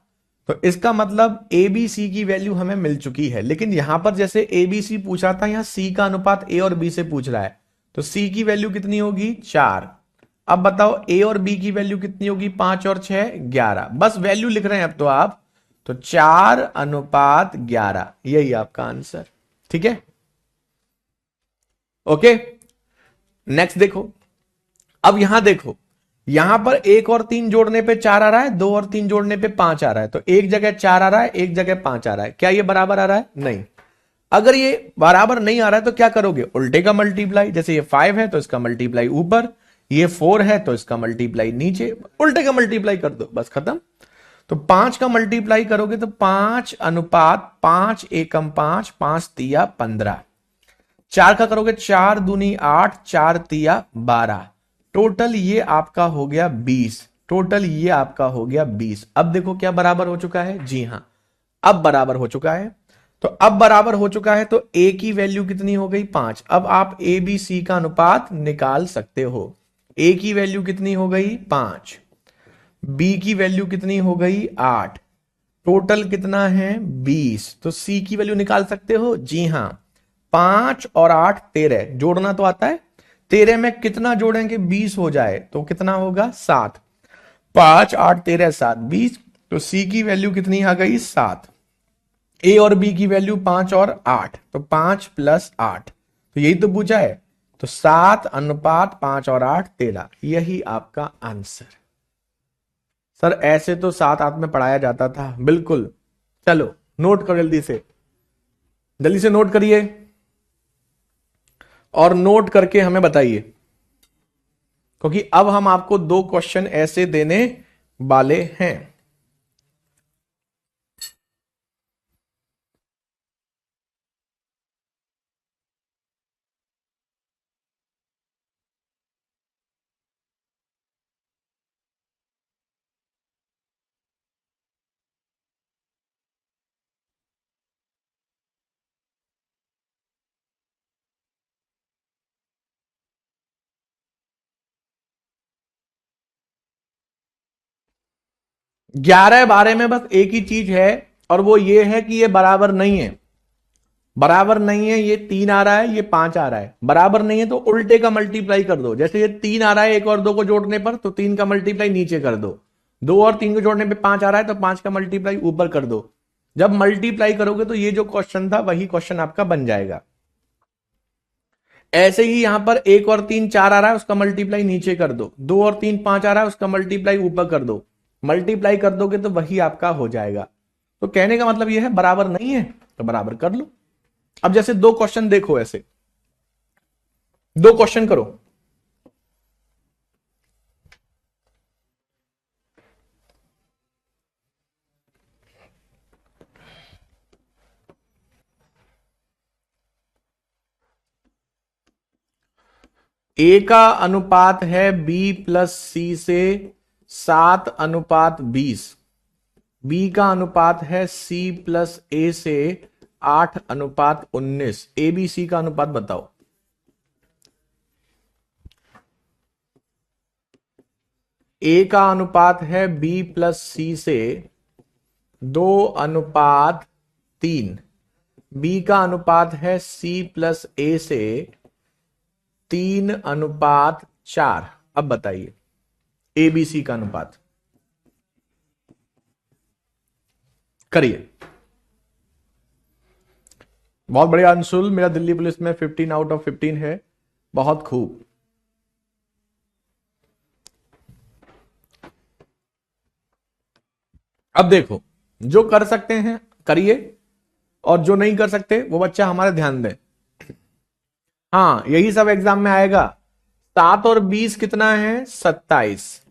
तो इसका मतलब ए बी सी की वैल्यू हमें मिल चुकी है, लेकिन यहां पर जैसे ए बी सी पूछ रहा था, यहां सी का अनुपात ए और बी से पूछ रहा है, तो सी की वैल्यू कितनी होगी 4। अब बताओ ए और बी की वैल्यू कितनी होगी 5 और 6 11, बस वैल्यू लिख रहे हैं अब तो आप। तो 4:11, यही आपका आंसर, ठीक है। ओके, नेक्स्ट देखो, अब यहां देखो, यहां पर 1 और 3 जोड़ने पे 4 आ रहा है, 2 और 3 जोड़ने पे 5 आ रहा है, तो एक जगह 4 आ रहा है, एक जगह 5 आ रहा है, क्या ये बराबर आ रहा है नहीं। अगर ये बराबर नहीं आ रहा है तो क्या करोगे, उल्टे का मल्टीप्लाई, जैसे ये 5 है तो इसका मल्टीप्लाई ऊपर, ये 4 है तो इसका मल्टीप्लाई नीचे, उल्टे का मल्टीप्लाई कर दो, बस खत्म। तो 5 का मल्टीप्लाई करोगे तो 5:5, 5 एकम 5, 5 तिया 15, 4 का करोगे 4 दूनी 8, 4 तिया 12, टोटल ये आपका हो गया 20, टोटल ये आपका हो गया 20। अब देखो क्या बराबर हो चुका है, जी हां अब बराबर हो चुका है। तो अब बराबर हो चुका है तो ए की वैल्यू कितनी हो गई 5। अब आप ए बी सी का अनुपात निकाल सकते हो। ए की वैल्यू कितनी हो गई 5, बी की वैल्यू कितनी हो गई 8, टोटल कितना है 20। तो सी की वैल्यू निकाल सकते हो, जी हां 5 और 8 13, जोड़ना तो आता है, 13 में कितना जोड़ेंगे 20 हो जाए तो कितना होगा 7, 5 8 13 7 20। तो सी की वैल्यू कितनी आ गई 7। ए और बी की वैल्यू 5 और 8, तो 5 + 8, तो यही तो पूछा है। तो 7:5 और 8 यही आपका आंसर। सर ऐसे तो 7 8 में पढ़ाया जाता था, बिल्कुल। चलो नोट करो जल्दी से, जल्दी से नोट करिए और नोट करके हमें बताइए, क्योंकि अब हम आपको 2 क्वेश्चन ऐसे देने वाले हैं। 11 12 में बस एक ही चीज है, और वो ये है कि ये बराबर नहीं है। बराबर नहीं है, ये 3 आ रहा है, ये 5 आ रहा है। बराबर नहीं है तो उल्टे का मल्टीप्लाई कर दो। जैसे ये 3 आ रहा है 1 और 2 को जोड़ने पर, तो 3 का मल्टीप्लाई नीचे कर दो। 2 और 3 को जोड़ने पे 5 आ रहा है, तो 5 का मल्टीप्लाई ऊपर कर दो। जब मल्टीप्लाई करोगे तो ये जो क्वेश्चन था वही क्वेश्चन आपका बन जाएगा। ऐसे ही यहां पर 1 और 3 4 आ रहा है, उसका मल्टीप्लाई नीचे कर दो। 2 और 3 5 आ रहा है, उसका मल्टीप्लाई ऊपर कर दो। मल्टीप्लाई कर दोगे तो वही आपका हो जाएगा। तो कहने का मतलब यह है बराबर नहीं है तो बराबर कर लो। अब जैसे दो क्वेश्चन देखो, ऐसे दो क्वेश्चन करो। ए का अनुपात है बी प्लस सी से 7:20। बी का अनुपात है सी प्लस ए से 8:19। ए बी सी का अनुपात बताओ। ए का अनुपात है बी प्लस सी से 2:3। बी का अनुपात है सी प्लस ए से 3:4। अब बताइए ए बी सी का अनुपात करिए। बहुत बढ़िया अंशुल, मेरा दिल्ली पुलिस में 15/15 है। बहुत खूब। अब देखो, जो कर सकते हैं करिए, और जो नहीं कर सकते वो बच्चा हमारे ध्यान दें। हाँ, यही सब एग्जाम में आएगा। 7 और 20 कितना है? 27।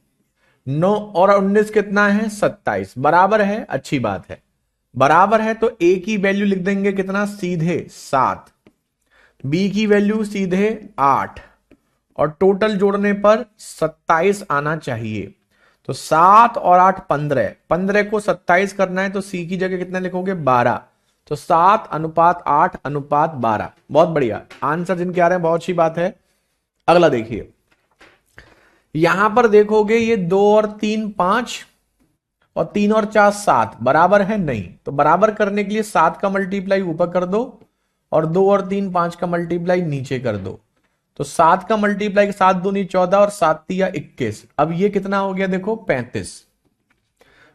9 और 19 कितना है? 27। बराबर है, अच्छी बात है। बराबर है तो ए की वैल्यू लिख देंगे कितना? सीधे 7। बी की वैल्यू सीधे 8, और टोटल जोड़ने पर 27 आना चाहिए। तो 7 और 8 15। 15 को 27 करना है तो सी की जगह कितना लिखोगे? 12। तो 7:8:12। बहुत बढ़िया आंसर जिनके आ रहे हैं, बहुत अच्छी बात है। अगला देखिए, यहां पर देखोगे ये 2 और 3 5, और 3 और 4 7। बराबर है? नहीं। तो बराबर करने के लिए 7 का मल्टीप्लाई ऊपर कर दो, और 2 और 3 5 का मल्टीप्लाई नीचे कर दो। तो 7 का मल्टीप्लाई 7 दूनी 14, और 7 तिया 21। अब ये कितना हो गया? देखो 35।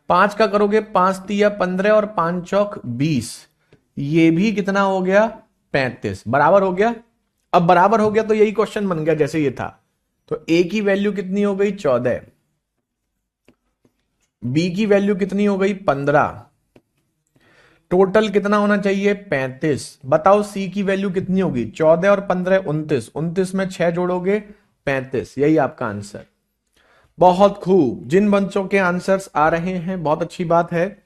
5 का करोगे 5 तिया 15, और 5 चौक 20। ये भी कितना हो गया? 35। बराबर हो गया। अब बराबर हो गया तो यही क्वेश्चन बन गया जैसे ये था। तो ए की वैल्यू कितनी हो गई? 14। बी की वैल्यू कितनी हो गई? 15। टोटल कितना होना चाहिए? 35। बताओ सी की वैल्यू कितनी होगी? 14 और 15 29। 29 में 6 जोड़ोगे 35। यही आपका आंसर। बहुत खूब। जिन बच्चों के आंसर्स आ रहे हैं बहुत अच्छी बात है,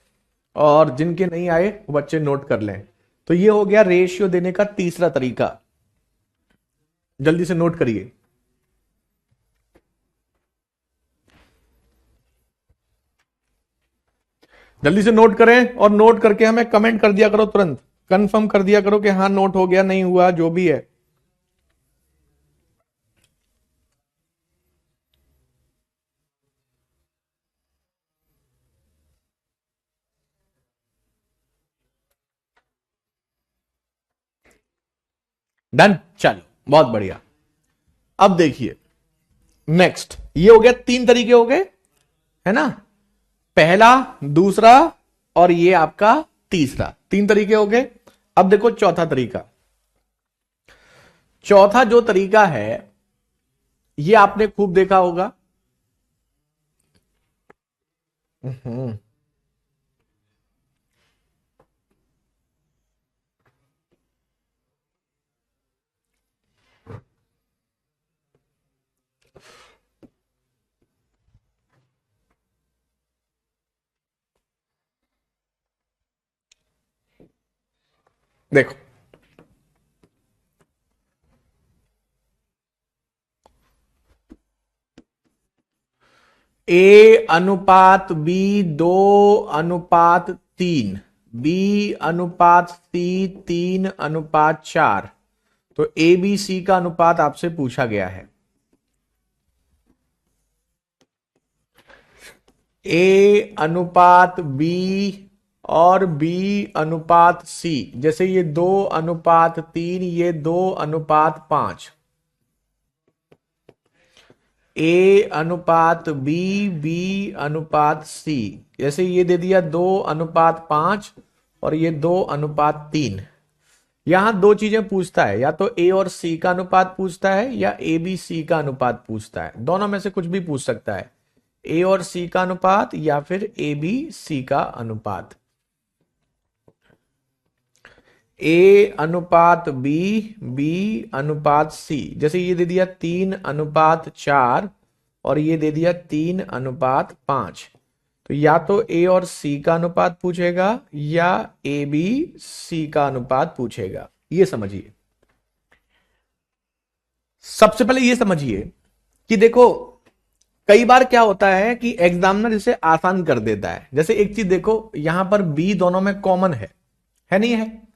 और जिनके नहीं आए वो बच्चे नोट कर लें। तो ये हो गया रेशियो देने का तीसरा तरीका। जल्दी से नोट करिए। जल्दी से नोट करें, और नोट करके हमें कमेंट कर दिया करो, तुरंत कंफर्म कर दिया करो कि हाँ नोट हो गया, नहीं हुआ, जो भी है। डन। चलो बहुत बढ़िया। अब देखिए नेक्स्ट, ये हो गया, 3 तरीके हो गए, है ना? पहला, दूसरा, और ये आपका तीसरा। 3 तरीके हो गए। अब देखो चौथा तरीका। चौथा जो तरीका है ये आपने खूब देखा होगा। हम्म, देखो ए अनुपात बी 2:3। बी अनुपात सी 3:4। तो ए बी सी का अनुपात आपसे पूछा गया है। ए अनुपात बी और बी अनुपात सी, जैसे ये 2:3, ये 2:5, ए अनुपात बी, बी अनुपात सी, जैसे ये दे दिया 2:5 और ये 2:3। यहां दो चीजें पूछता है, या तो ए और सी का अनुपात पूछता है या ए बी सी का अनुपात पूछता है, दोनों में से कुछ भी पूछ सकता है, ए और सी का अनुपात या फिर ए बी सी का अनुपात। ए अनुपात बी, बी अनुपात सी, जैसे ये दे दिया 3:4 और ये दे दिया 3:5, तो या तो ए और सी का अनुपात पूछेगा या ए बी सी का अनुपात पूछेगा। ये समझिए, सबसे पहले ये समझिए कि देखो कई बार क्या होता है कि एग्जामिनर इसे आसान कर देता है। जैसे एक चीज देखो, यहां पर बी दोनों में कॉमन है नहीं है?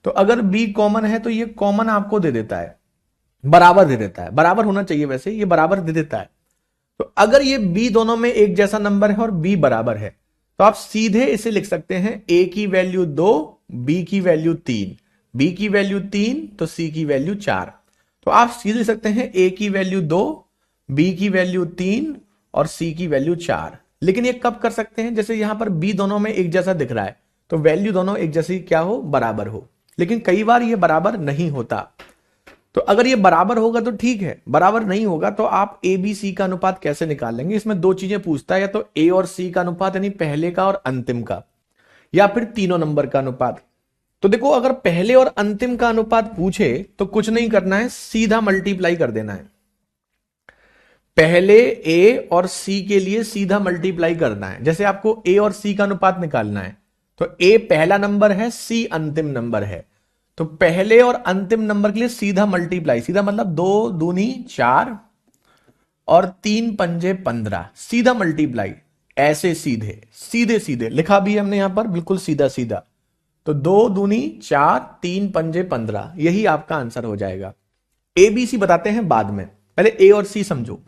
तो अगर बी कॉमन है तो ये कॉमन आपको दे देता है, बराबर दे देता है, बराबर होना चाहिए वैसे, ये बराबर दे देता है। तो अगर ये बी दोनों में एक जैसा नंबर है और बी बराबर है, तो आप सीधे इसे लिख सकते हैं ए की वैल्यू 2, बी की वैल्यू 3, बी की वैल्यू 3 तो सी की वैल्यू 4। तो आप सीधे लिख सकते हैं ए की वैल्यू 2, बी की वैल्यू 3 और सी की वैल्यू 4। लेकिन ये कब कर सकते हैं? जैसे यहां पर बी दोनों में एक जैसा दिख रहा है तो वैल्यू दोनों एक जैसी क्या हो, बराबर हो। लेकिन कई बार ये बराबर नहीं होता, तो अगर ये बराबर होगा तो ठीक है, बराबर नहीं होगा तो आप ए बी सी का अनुपात कैसे निकाल लेंगे? इसमें दो चीजें पूछता है, या तो ए और सी का अनुपात यानी पहले का और अंतिम का, या फिर तीनों नंबर का अनुपात। तो देखो अगर पहले और अंतिम का अनुपात पूछे तो कुछ नहीं करना है, सीधा मल्टीप्लाई कर देना है। पहले ए और सी के लिए सीधा मल्टीप्लाई करना है। जैसे आपको ए और सी का अनुपात निकालना है तो ए पहला नंबर है, सी अंतिम नंबर है, तो पहले और अंतिम नंबर के लिए सीधा मल्टीप्लाई, सीधा मतलब 2 दूनी 4 और 3 पंजे 15, सीधा मल्टीप्लाई, ऐसे सीधे सीधे सीधे लिखा भी हमने यहां पर, बिल्कुल सीधा सीधा। तो 2 दूनी 4, 3 पंजे 15, यही आपका आंसर हो जाएगा। ए बी सी बताते हैं बाद में, पहले ए और सी समझो।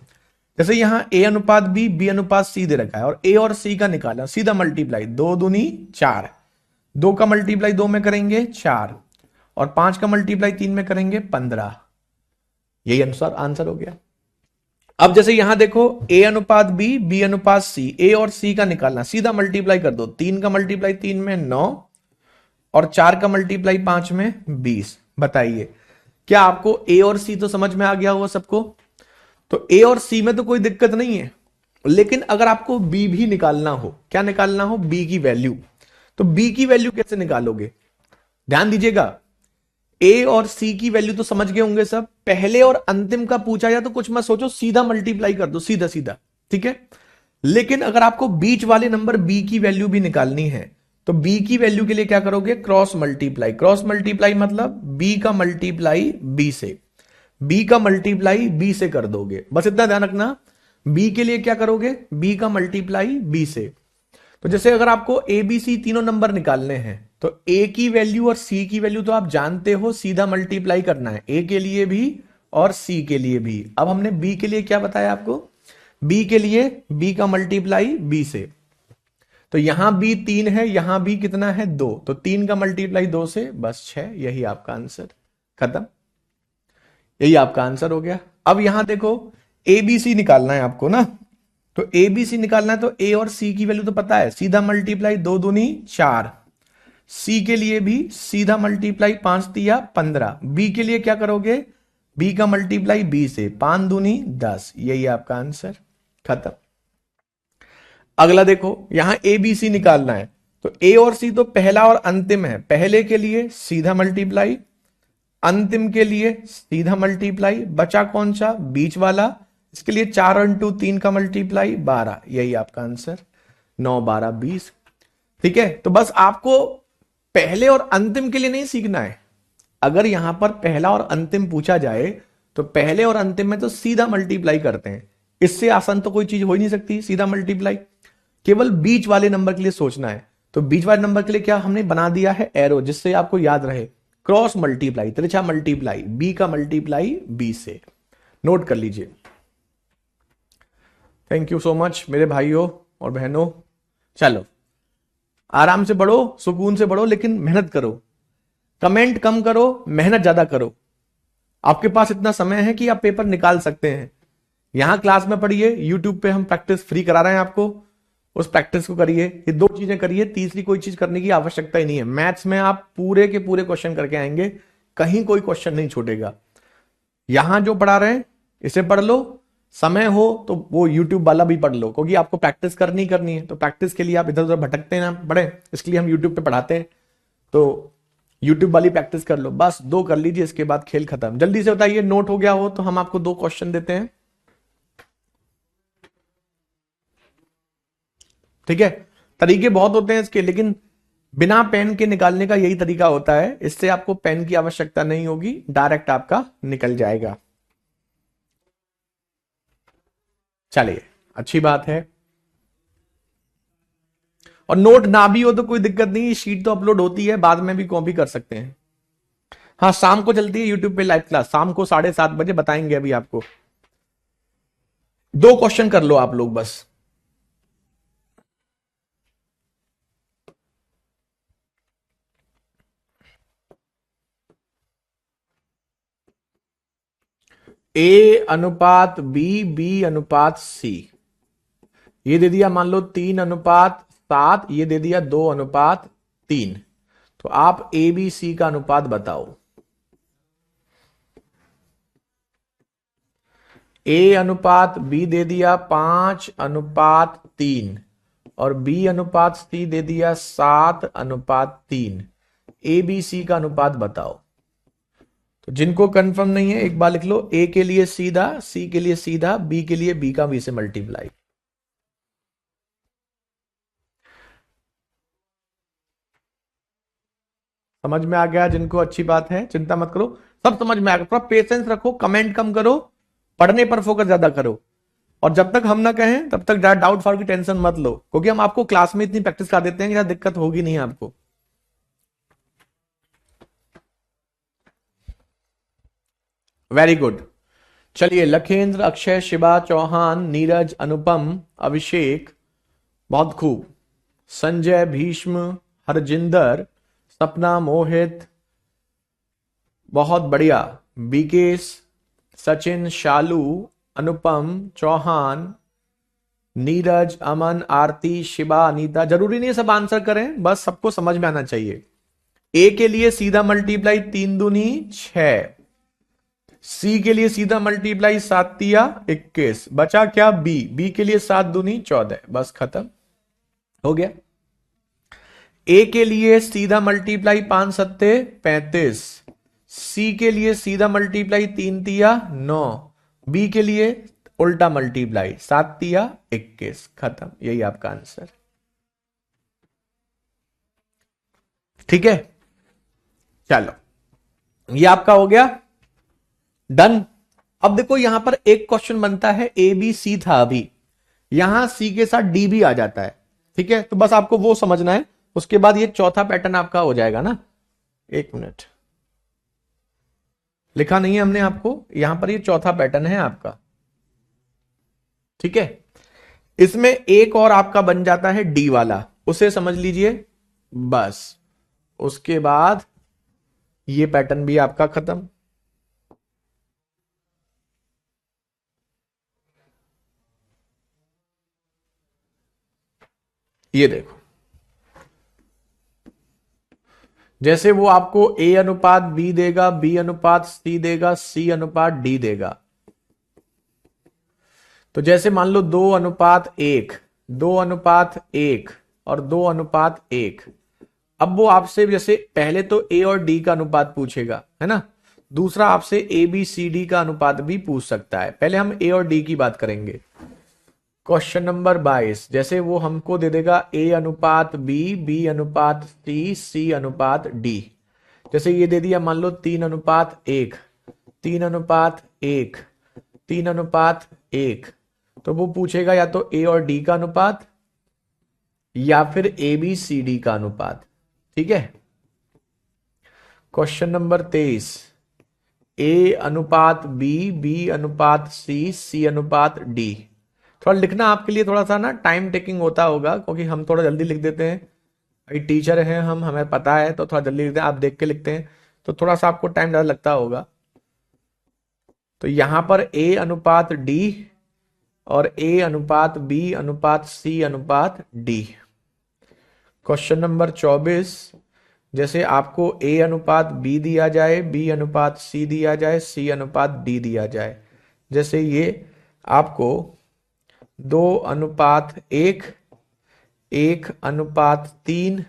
जैसे यहां ए अनुपात बी, बी अनुपात सी दे रखा है और ए और सी का निकाला, सीधा मल्टीप्लाई, 2 दूनी 4, 2 का मल्टीप्लाई 2 में करेंगे 4 और 5 का मल्टीप्लाई 3 में करेंगे 15, यही अनुसार आंसर हो गया। अब जैसे यहां देखो ए अनुपात बी, बी अनुपात सी, ए और सी का निकालना, सीधा मल्टीप्लाई कर दो, 3 का मल्टीप्लाई 3 में 9 और 4 का मल्टीप्लाई 5 में 20। बताइए क्या आपको ए और सी तो समझ में आ गया होगा सबको? तो ए और सी में तो कोई दिक्कत नहीं है, लेकिन अगर आपको बी भी निकालना हो, क्या निकालना हो? बी की वैल्यू। तो बी की वैल्यू कैसे निकालोगे? ध्यान दीजिएगा, ए और सी की वैल्यू तो समझ गए होंगे सब। पहले और अंतिम का पूछा जाए तो कुछ मत सोचो, सीधा मल्टीप्लाई कर दो, सीधा सीधा, ठीक है। लेकिन अगर आपको बीच वाले नंबर बी की वैल्यू भी निकालनी है तो बी की वैल्यू के लिए क्या करोगे? Cross multiply. क्रॉस मल्टीप्लाई मतलब बी का मल्टीप्लाई बी से, बी का मल्टीप्लाई बी से कर दोगे, बस इतना ध्यान रखना। बी के लिए क्या करोगे? बी का मल्टीप्लाई बी से। तो जैसे अगर आपको ए बी सी तीनों नंबर निकालने हैं तो ए की वैल्यू और सी की वैल्यू तो आप जानते हो, सीधा मल्टीप्लाई करना है, ए के लिए भी और सी के लिए भी। अब हमने बी के लिए क्या बताया आपको? बी के लिए बी का मल्टीप्लाई बी से, तो यहां बी 3 है, यहां भी कितना है? 2, तो 3 का मल्टीप्लाई 2 से, बस 6, यही आपका आंसर, खत्म, यही आपका आंसर हो गया। अब यहां देखो ए बी सी निकालना है आपको ना, तो ए बी सी निकालना है तो ए और सी की वैल्यू तो पता है, सीधा मल्टीप्लाई, 2 दूनी 4, सी के लिए भी सीधा मल्टीप्लाई, 5 तिया 15, बी के लिए क्या करोगे? बी का मल्टीप्लाई बी से, 5 दूनी 10, यही आपका आंसर, खत्म। अगला देखो यहां ए बी सी निकालना है तो ए और सी तो पहला और अंतिम है, पहले के लिए सीधा मल्टीप्लाई, अंतिम के लिए सीधा मल्टीप्लाई, बचा कौन सा? बीच वाला, इसके लिए 4 इंटू 3 का मल्टीप्लाई 12, यही आपका आंसर, 9 12 20। ठीक है, तो बस आपको पहले और अंतिम के लिए नहीं सीखना है। अगर यहां पर पहला और अंतिम पूछा जाए तो पहले और अंतिम में तो सीधा मल्टीप्लाई करते हैं, इससे आसान तो कोई चीज हो ही नहीं सकती, सीधा मल्टीप्लाई। केवल बीच वाले नंबर के लिए सोचना है, तो बीच वाले नंबर के लिए क्या हमने बना दिया है? एरो, जिससे आपको याद रहे, क्रॉस मल्टीप्लाई, तिरछा मल्टीप्लाई, बी का मल्टीप्लाई बी से, नोट कर लीजिए। थैंक यू सो मच मेरे भाइयों, और बहनों, चलो आराम से पढ़ो, सुकून से पढ़ो, लेकिन मेहनत करो। कमेंट कम करो, मेहनत ज्यादा करो। आपके पास इतना समय है कि आप पेपर निकाल सकते हैं। यहां क्लास में पढ़िए, यूट्यूब पे हम प्रैक्टिस फ्री करा रहे हैं आपको, उस प्रैक्टिस को करिए। ये 2 चीजें करिए, तीसरी कोई चीज करने की आवश्यकता ही नहीं है। मैथ्स में आप पूरे के पूरे क्वेश्चन करके आएंगे, कहीं कोई क्वेश्चन नहीं छूटेगा। यहां जो पढ़ा रहे हैं इसे पढ़ लो, समय हो तो वो यूट्यूब वाला भी पढ़ लो, क्योंकि आपको प्रैक्टिस करनी है। तो प्रैक्टिस के लिए आप इधर उधर भटकते हैं ना पढ़े, इसके लिए हम यूट्यूब पे पढ़ाते हैं। तो यूट्यूब वाली प्रैक्टिस कर लो, बस 2 कर लीजिए, इसके बाद खेल खत्म। जल्दी से बताइए, नोट हो गया हो तो हम आपको 2 क्वेश्चन देते हैं, ठीक है। तरीके बहुत होते हैं इसके, लेकिन बिना पेन के निकालने का यही तरीका होता है। इससे आपको पेन की आवश्यकता नहीं होगी, डायरेक्ट आपका निकल जाएगा। चलिए, अच्छी बात है। और नोट ना भी हो तो कोई दिक्कत नहीं, शीट तो अपलोड होती है, बाद में भी कॉपी कर सकते हैं। हाँ, शाम को चलती है यूट्यूब पे लाइव क्लास, शाम को 7:30 बजे बताएंगे अभी आपको। 2 क्वेश्चन कर लो आप लोग बस। ए अनुपात बी अनुपात सी, ये दे दिया मान लो 3:7, ये दे दिया 2:3। तो आप ए बी सी का अनुपात बताओ। ए अनुपात बी दे दिया 5:3 और बी अनुपात सी दे दिया 7:3। ए बी सी का अनुपात बताओ। तो जिनको कंफर्म नहीं है एक बार लिख लो, ए के लिए सीधा, सी के लिए सीधा, बी के लिए बी का बी से मल्टीप्लाई। समझ में आ गया जिनको, अच्छी बात है, चिंता मत करो, सब समझ में आ गया। थोड़ा पेशेंस रखो, कमेंट कम करो, पढ़ने पर फोकस ज्यादा करो। और जब तक हम ना कहें तब तक डाउट फाउट की टेंशन मत लो, क्योंकि हम आपको क्लास में इतनी प्रैक्टिस कर देते हैं कि दिक्कत होगी नहीं आपको। Very good. चलिए, लखेंद्र, अक्षय, शिवा, चौहान, नीरज, अनुपम, अभिषेक, बहुत खूब, संजय, भीष्म, हरजिंदर, सपना, मोहित, बहुत बढ़िया, बीकेश, सचिन, शालू, अनुपम, चौहान, नीरज, अमन, आरती, शिवा, अनीता। जरूरी नहीं है सब आंसर करें, बस सबको समझ में आना चाहिए। ए के लिए सीधा मल्टीप्लाई 3 दूनी 6, सी के लिए सीधा मल्टीप्लाई 7×3 = 21, बचा क्या, बी के लिए 7 दूनी 14, बस खत्म हो गया। ए के लिए सीधा मल्टीप्लाई 5×7=35, सी के लिए सीधा मल्टीप्लाई 3×3=9, बी के लिए उल्टा मल्टीप्लाई 7×3=21, खत्म। यही आपका आंसर, ठीक है। चलो, ये आपका हो गया डन। अब देखो यहां पर एक क्वेश्चन बनता है, ए बी सी था अभी, यहां सी के साथ डी भी आ जाता है, ठीक है। तो बस आपको वो समझना है, उसके बाद ये चौथा पैटर्न आपका हो जाएगा ना। 1 मिनट, लिखा नहीं है हमने आपको, यहां पर ये चौथा पैटर्न है आपका, ठीक है। इसमें एक और आपका बन जाता है डी वाला, उसे समझ लीजिए बस। उसके बाद ये पैटर्न भी आपका खत्म। ये देखो, जैसे वो आपको ए अनुपात बी देगा, बी अनुपात सी देगा, सी अनुपात डी देगा। तो जैसे मान लो 2:1, 2:1 और 2:1। अब वो आपसे जैसे पहले तो ए और डी का अनुपात पूछेगा, है ना। दूसरा आपसे ए बी सी डी का अनुपात भी पूछ सकता है। पहले हम ए और डी की बात करेंगे। क्वेश्चन नंबर 22, जैसे वो हमको दे देगा ए अनुपात बी, बी अनुपात सी, सी अनुपात डी। जैसे ये दे दिया मान लो 3:1, 3:1, 3:1, तो वो पूछेगा या तो ए और डी का अनुपात या फिर ए बी सी डी का अनुपात, ठीक है। क्वेश्चन नंबर 23, ए अनुपात बी, बी अनुपात सी, सी अनुपात डी। थोड़ा लिखना आपके लिए थोड़ा सा ना टाइम टेकिंग होता होगा, क्योंकि हम थोड़ा जल्दी लिख देते हैं, भाई टीचर हैं हम, हमें पता है, तो थोड़ा जल्दी लिखते हैं, आप देख के लिखते हैं तो थोड़ा सा आपको टाइम ज़्यादा लगता होगा। तो यहां पर A अनुपात D और A अनुपात B अनुपात C अनुपात D। क्वेश्चन नंबर 24, जैसे आपको A अनुपात B दिया जाए, B अनुपात C दिया जाए, C अनुपात D दिया जाए, जैसे ये आपको 2:1, 1:3,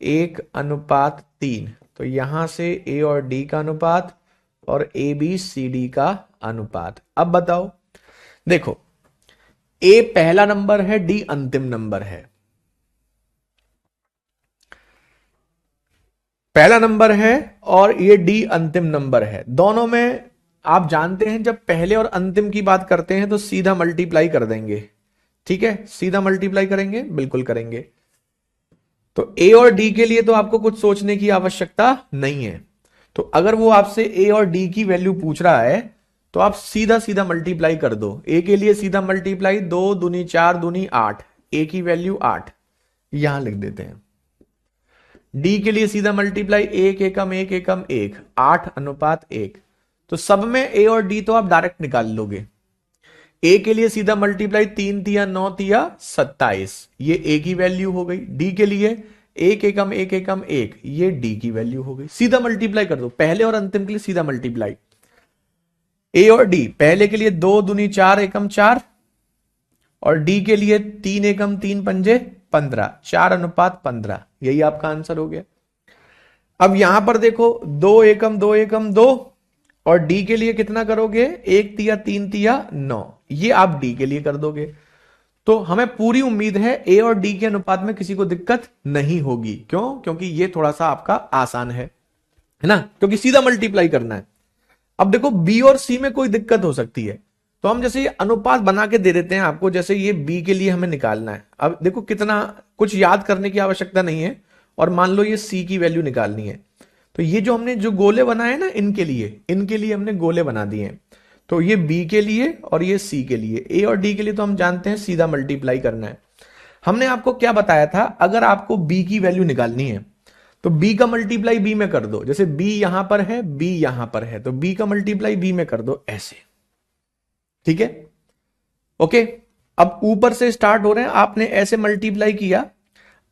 1:3, तो यहां से A और D का अनुपात और ABCD का अनुपात। अब बताओ, देखो A पहला नंबर है, D अंतिम नंबर है। पहला नंबर है और ये D अंतिम नंबर है। दोनों में आप जानते हैं जब पहले और अंतिम की बात करते हैं तो सीधा मल्टीप्लाई कर देंगे, ठीक है, सीधा मल्टीप्लाई करेंगे, बिल्कुल करेंगे। तो A और D के लिए तो आपको कुछ सोचने की आवश्यकता नहीं है। तो अगर वो आपसे A और D की वैल्यू पूछ रहा है तो आप सीधा सीधा मल्टीप्लाई कर दो। A के लिए सीधा मल्टीप्लाई, 2 दूनी 4 दूनी 8, A की वैल्यू 8 यहां लिख देते हैं। D के लिए सीधा मल्टीप्लाई, 1 एकम 1 एकम 1, 8:1। तो सब में A और D तो आप डायरेक्ट निकाल लोगे। A के लिए सीधा मल्टीप्लाई, 3 तिया 9 तिया 27, ये A की वैल्यू हो गई। D के लिए 1 एकम 1 एकम 1, ये D की वैल्यू हो गई। सीधा मल्टीप्लाई कर दो, पहले और अंतिम के लिए सीधा मल्टीप्लाई। A और D, पहले के लिए 2 दूनी 4 एकम 4 और D के लिए 3 एकम 3 पंजे 15, 4:15, यही आपका आंसर हो गया। अब यहां पर देखो 2 एकम 2 एकम 2 और D के लिए कितना करोगे, 1 तिया 3 तिया 9, ये आप D के लिए कर दोगे। तो हमें पूरी उम्मीद है A और D के अनुपात में किसी को दिक्कत नहीं होगी। क्यों? क्योंकि ये थोड़ा सा आपका आसान है ना, क्योंकि सीधा मल्टीप्लाई करना है। अब देखो B और C में कोई दिक्कत हो सकती है, तो हम जैसे ये अनुपात बना के दे देते हैं आपको, जैसे ये B के लिए हमें निकालना है। अब देखो कितना कुछ याद करने की आवश्यकता नहीं है, और मान लो ये C की वैल्यू निकालनी है, तो ये जो हमने जो गोले बनाए ना, इनके लिए हमने गोले बना दिए हैं। तो ये B के लिए और ये C के लिए, A और D के लिए तो हम जानते हैं सीधा मल्टीप्लाई करना है। हमने आपको क्या बताया था, अगर आपको B की वैल्यू निकालनी है तो B का मल्टीप्लाई B में कर दो। जैसे B यहां पर है, B यहां पर है, तो B का मल्टीप्लाई B में कर दो, ऐसे, ठीक है, ओके। अब ऊपर से स्टार्ट हो रहे हैं, आपने ऐसे मल्टीप्लाई किया।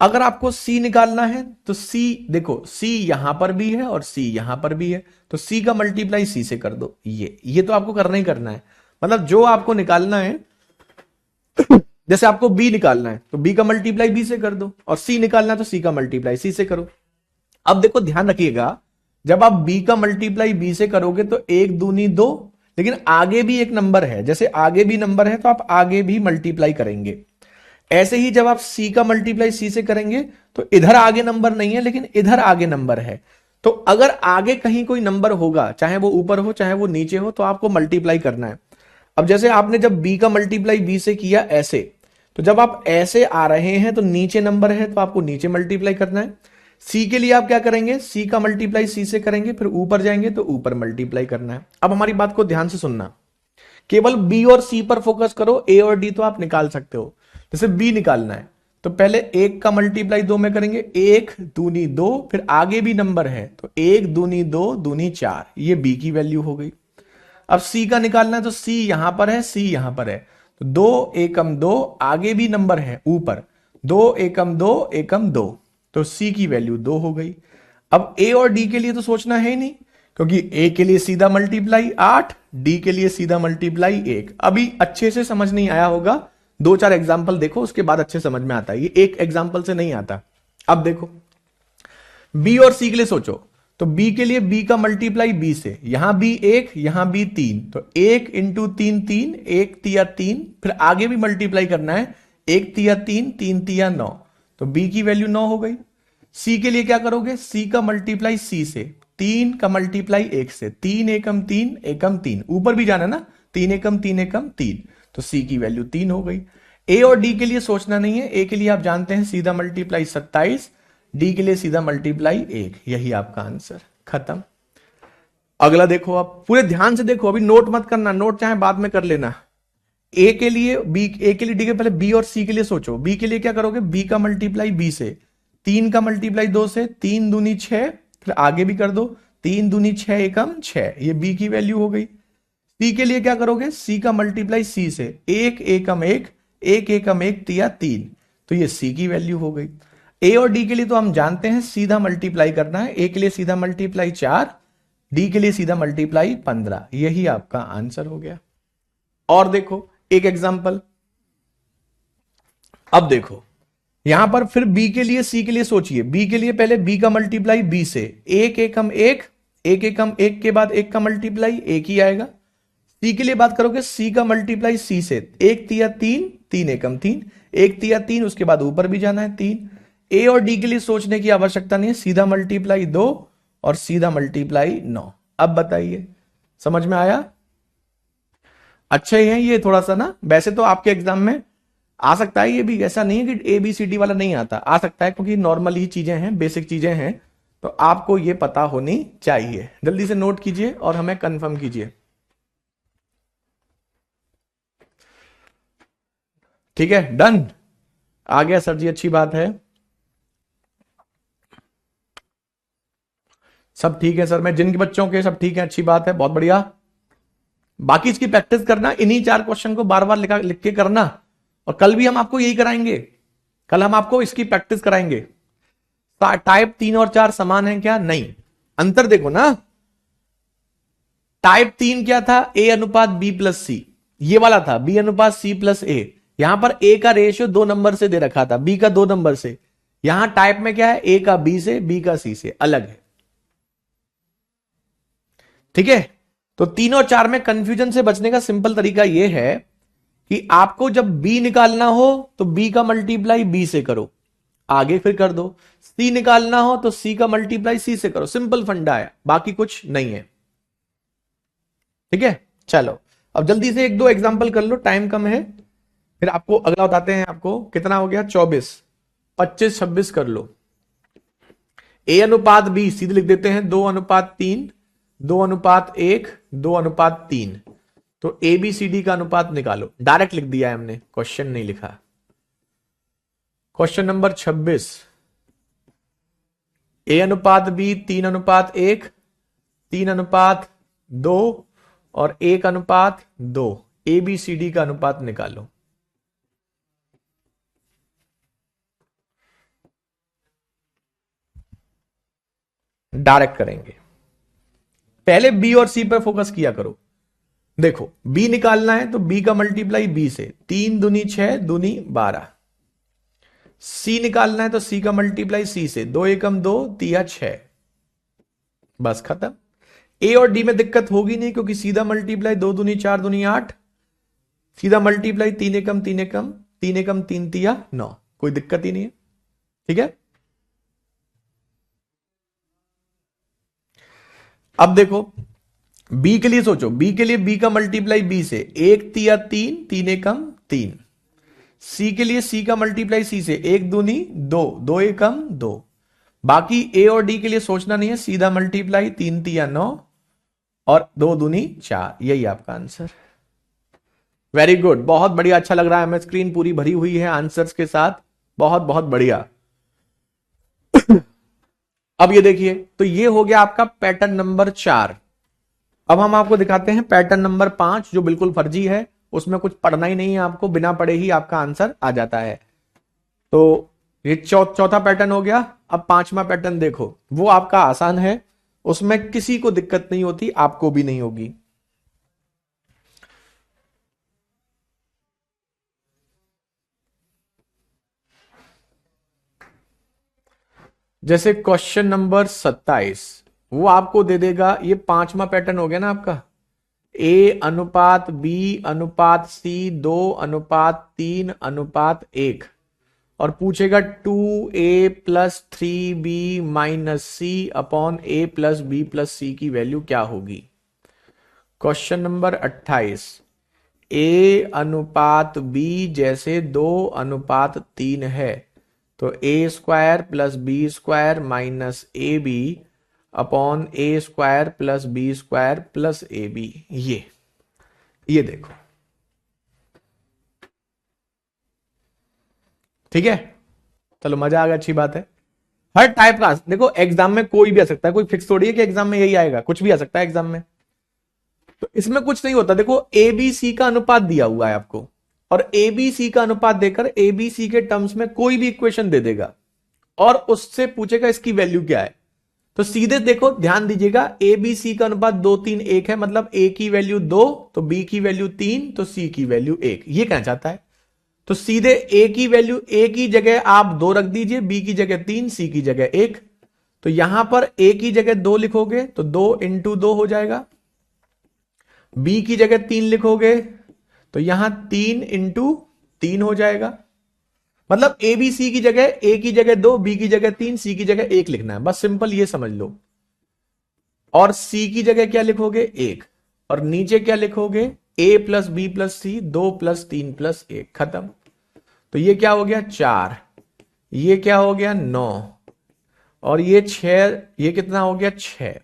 अगर आपको C निकालना है तो C, देखो C यहां पर भी है और C यहां पर भी है, तो C का मल्टीप्लाई C से कर दो। ये तो आपको करना ही करना है, मतलब जो आपको निकालना है, जैसे आपको B निकालना है तो B का मल्टीप्लाई B से कर दो, और C निकालना है तो C का मल्टीप्लाई C से करो। अब देखो ध्यान रखिएगा, जब आप B का मल्टीप्लाई B से करोगे तो 1 दूनी 2, लेकिन आगे भी एक नंबर है, जैसे आगे भी नंबर है तो आप आगे भी मल्टीप्लाई करेंगे। ऐसे ही जब आप C का मल्टीप्लाई C से करेंगे तो इधर आगे नंबर नहीं है, लेकिन इधर आगे नंबर है। तो अगर आगे कहीं कोई नंबर होगा, चाहे वो ऊपर हो चाहे वो नीचे हो, तो आपको मल्टीप्लाई करना है। अब जैसे आपने जब B का मल्टीप्लाई B से किया ऐसे, तो जब आप ऐसे आ रहे हैं तो नीचे नंबर है तो आपको नीचे मल्टीप्लाई करना है। C के लिए आप क्या करेंगे, C का मल्टीप्लाई C से करेंगे, फिर ऊपर जाएंगे तो ऊपर मल्टीप्लाई करना है। अब हमारी बात को ध्यान से सुनना, केवल B और C पर फोकस करो, A और D तो आप निकाल सकते हो। जैसे B निकालना है तो पहले 1 का मल्टीप्लाई 2 में करेंगे, 1 दूनी 2, फिर आगे भी नंबर है तो 1 दूनी 2 दूनी 4, ये B की वैल्यू हो गई। अब C का निकालना है तो C यहां पर है, C यहां पर है, तो 2 एकम 2, आगे भी नंबर है ऊपर, 2 एकम 2 एकम 2, तो C की वैल्यू 2 हो गई। अब A और D के लिए तो सोचना है ही नहीं, क्योंकि A के लिए सीधा मल्टीप्लाई 8, D के लिए सीधा मल्टीप्लाई 1। अभी अच्छे से समझ नहीं आया होगा, 2-4 एग्जाम्पल देखो उसके बाद अच्छे समझ में आता है, ये एक एग्जाम्पल से नहीं आता। अब देखो B और C के लिए सोचो, तो B के लिए B का मल्टीप्लाई B से, यहां B 1 यहां B 3, तो 1 इंटू 3 3, 1 तिया 3, फिर आगे भी मल्टीप्लाई करना है, 1 तिया 3, 3 तिया 9, तो B की वैल्यू 9 हो गई। C के लिए क्या करोगे, C का मल्टीप्लाई C से, 3 का मल्टीप्लाई 1 से, 3 एकम 3 एकम 3, ऊपर भी जाना ना, 3 एकम 3 एकम 3, तो C की वैल्यू 3 हो गई। A और D के लिए सोचना नहीं है, A के लिए आप जानते हैं सीधा मल्टीप्लाई 27, D के लिए सीधा मल्टीप्लाई 1, यही आपका आंसर, खत्म। अगला देखो, आप पूरे ध्यान से देखो, अभी नोट मत करना, नोट चाहे बाद में कर लेना। ए के लिए बी, ए के लिए डी के पहले बी और सी के लिए सोचो। बी के लिए क्या करोगे, बी का मल्टीप्लाई बी से, 3 का मल्टीप्लाई 2 से, 3 दूनी 6, फिर आगे भी कर दो, 3 दूनी 6 एकम 6, ये बी की वैल्यू हो गई। सी के लिए क्या करोगे, सी का मल्टीप्लाई सी से, 1 एकम 1, 1 एकम 1 तिया 3, तो ये सी की वैल्यू हो गई। ए और डी के लिए तो हम जानते हैं सीधा मल्टीप्लाई करना है, ए के लिए सीधा मल्टीप्लाई 4, डी के लिए सीधा मल्टीप्लाई 15, यही आपका आंसर हो गया। और देखो एक एग्जांपल, अब देखो यहां पर फिर बी के लिए सी के लिए सोचिए। बी के लिए पहले बी का मल्टीप्लाई बी से, 1 एकम 1, 1 एकम 1 के बाद 1 का मल्टीप्लाई 1 ही आएगा। सी के लिए बात करोगे, सी का मल्टीप्लाई सी से, 1 तिया 3, 3 एकम 3, 1 तिया 3, उसके बाद ऊपर भी जाना है 3। ए और डी के लिए सोचने की आवश्यकता नहीं है, सीधा मल्टीप्लाई 2 और सीधा मल्टीप्लाई 9। अब बताइए समझ में आया? अच्छा ही है ये थोड़ा सा ना, वैसे तो आपके एग्जाम में आ सकता है ये भी, ऐसा नहीं है कि ए बी सी डी वाला नहीं आता, आ सकता है क्योंकि नॉर्मल ही चीजें हैं, बेसिक चीजें हैं, तो आपको ये पता होनी चाहिए। जल्दी से नोट कीजिए और हमें कंफर्म कीजिए। ठीक है, डन, आ गया सर जी, अच्छी बात है, सब ठीक है सर। मैं जिनके बच्चों के सब ठीक है, अच्छी बात है, बहुत बढ़िया। बाकी इसकी प्रैक्टिस करना, इन्हीं 4 क्वेश्चन को बार बार लिख के करना, और कल भी हम आपको यही कराएंगे, कल हम आपको इसकी प्रैक्टिस कराएंगे। टाइप 3 और 4 समान है क्या? नहीं, अंतर देखो ना। टाइप 3 क्या था, ए अनुपात बी प्लस सी, ये वाला था बी अनुपात सी प्लस ए। यहां पर ए का रेशियो 2 नंबर से दे रखा था, बी का 2 नंबर से। यहां टाइप में क्या है, ए का बी से, बी का सी से, अलग है। ठीक है, तो 3 और 4 में कंफ्यूजन से बचने का सिंपल तरीका यह है कि आपको जब बी निकालना हो तो बी का मल्टीप्लाई बी से करो, आगे फिर कर दो। सी निकालना हो तो सी का मल्टीप्लाई सी से करो, सिंपल फंडा है, बाकी कुछ नहीं है। ठीक है, चलो अब जल्दी से 1-2 एग्जांपल कर लो, टाइम कम है, फिर आपको अगला बताते हैं। आपको कितना हो गया, 24, 25, 26 कर लो। ए अनुपात बी सीधे लिख देते हैं, 2 अनुपात 3, 2 अनुपात 1, 2 अनुपात 3, तो ए बी सी डी का अनुपात निकालो। डायरेक्ट लिख दिया है हमने, क्वेश्चन नहीं लिखा। क्वेश्चन नंबर 26, ए अनुपात बी 3 अनुपात 1, 3 अनुपात 2 और 1 अनुपात 2, ए बी सी डी का अनुपात निकालो। डायरेक्ट करेंगे, पहले बी और सी पर फोकस किया करो। देखो बी निकालना है तो बी का मल्टीप्लाई बी से, 3 दूनी 6, दूनी 12। सी निकालना है तो सी का मल्टीप्लाई सी से, 2 एकम 2, तिया 6, बस खत्म। ए और डी में दिक्कत होगी नहीं क्योंकि सीधा मल्टीप्लाई 2 दूनी 4, दूनी 8, सीधा मल्टीप्लाई 3 एकम 3 एकम 3 एकम 3 तिया 9, कोई दिक्कत ही नहीं है। ठीक है, अब देखो बी के लिए सोचो, बी के लिए बी का मल्टीप्लाई बी से, 1 तिया 3, 3 एकम 3। सी के लिए सी का मल्टीप्लाई सी से, 1 दूनी 2, 2 एकम 2। बाकी ए और डी के लिए सोचना नहीं है, सीधा मल्टीप्लाई 3 तिया 9 और 2 दूनी 4, यही आपका आंसर। वेरी गुड, बहुत बढ़िया, अच्छा लग रहा है हमें, स्क्रीन पूरी भरी हुई है आंसर्स के साथ, बहुत बहुत बढ़िया। अब ये देखिए, तो ये हो गया आपका पैटर्न नंबर 4। अब हम आपको दिखाते हैं पैटर्न नंबर 5, जो बिल्कुल फर्जी है, उसमें कुछ पढ़ना ही नहीं है आपको, बिना पढ़े ही आपका आंसर आ जाता है। तो ये चौथा पैटर्न हो गया। अब 5वां पैटर्न देखो, वो आपका आसान है, उसमें किसी को दिक्कत नहीं होती, आपको भी नहीं होगी। जैसे क्वेश्चन नंबर 27, वो आपको दे देगा, ये 5वां पैटर्न हो गया ना आपका, ए अनुपात बी अनुपात सी 2 अनुपात 3 अनुपात 1, और पूछेगा 2a plus 3b minus C upon a plus B plus C की वैल्यू क्या होगी। क्वेश्चन नंबर 28, a अनुपात b जैसे 2 अनुपात 3 है, तो a square plus B square minus A B upon A square plus B square plus A B. ये देखो, ठीक है, चलो मजा आ गया, अच्छी बात है। हर टाइप का देखो, एग्जाम में कोई भी आ सकता है, कोई फिक्स थोड़ी है कि एग्जाम में यही आएगा, कुछ भी आ सकता है एग्जाम में। तो इसमें कुछ नहीं होता, देखो एबीसी का अनुपात दिया हुआ है आपको, और एबीसी का अनुपात देकर एबीसी के टर्म्स में कोई भी इक्वेशन दे देगा और उससे पूछेगा इसकी वैल्यू क्या है। तो सीधे देखो, ध्यान दीजिएगा, ए बी सी का अनुपात 2 3 1 है, मतलब ए की वैल्यू 2 तो बी की वैल्यू 3 तो सी की वैल्यू 1, ये कहना चाहता है। तो सीधे ए की वैल्यू, ए की जगह आप 2 रख दीजिए, बी की जगह 3, सी की जगह 1। तो यहां पर ए की जगह 2 लिखोगे तो 2 इंटू 2 हो जाएगा, बी की जगह 3 लिखोगे तो यहां 3 इंटू 3 हो जाएगा। मतलब ए बी सी की जगह, ए की जगह 2, बी की जगह 3, सी की जगह 1 लिखना है, बस सिंपल ये समझ लो। और सी की जगह क्या लिखोगे 1, और नीचे क्या लिखोगे ए प्लस बी प्लस सी, 2 प्लस 3 प्लस 1, खत्म। तो ये क्या हो गया 4, ये क्या हो गया 9, और ये 6, ये कितना हो गया 6।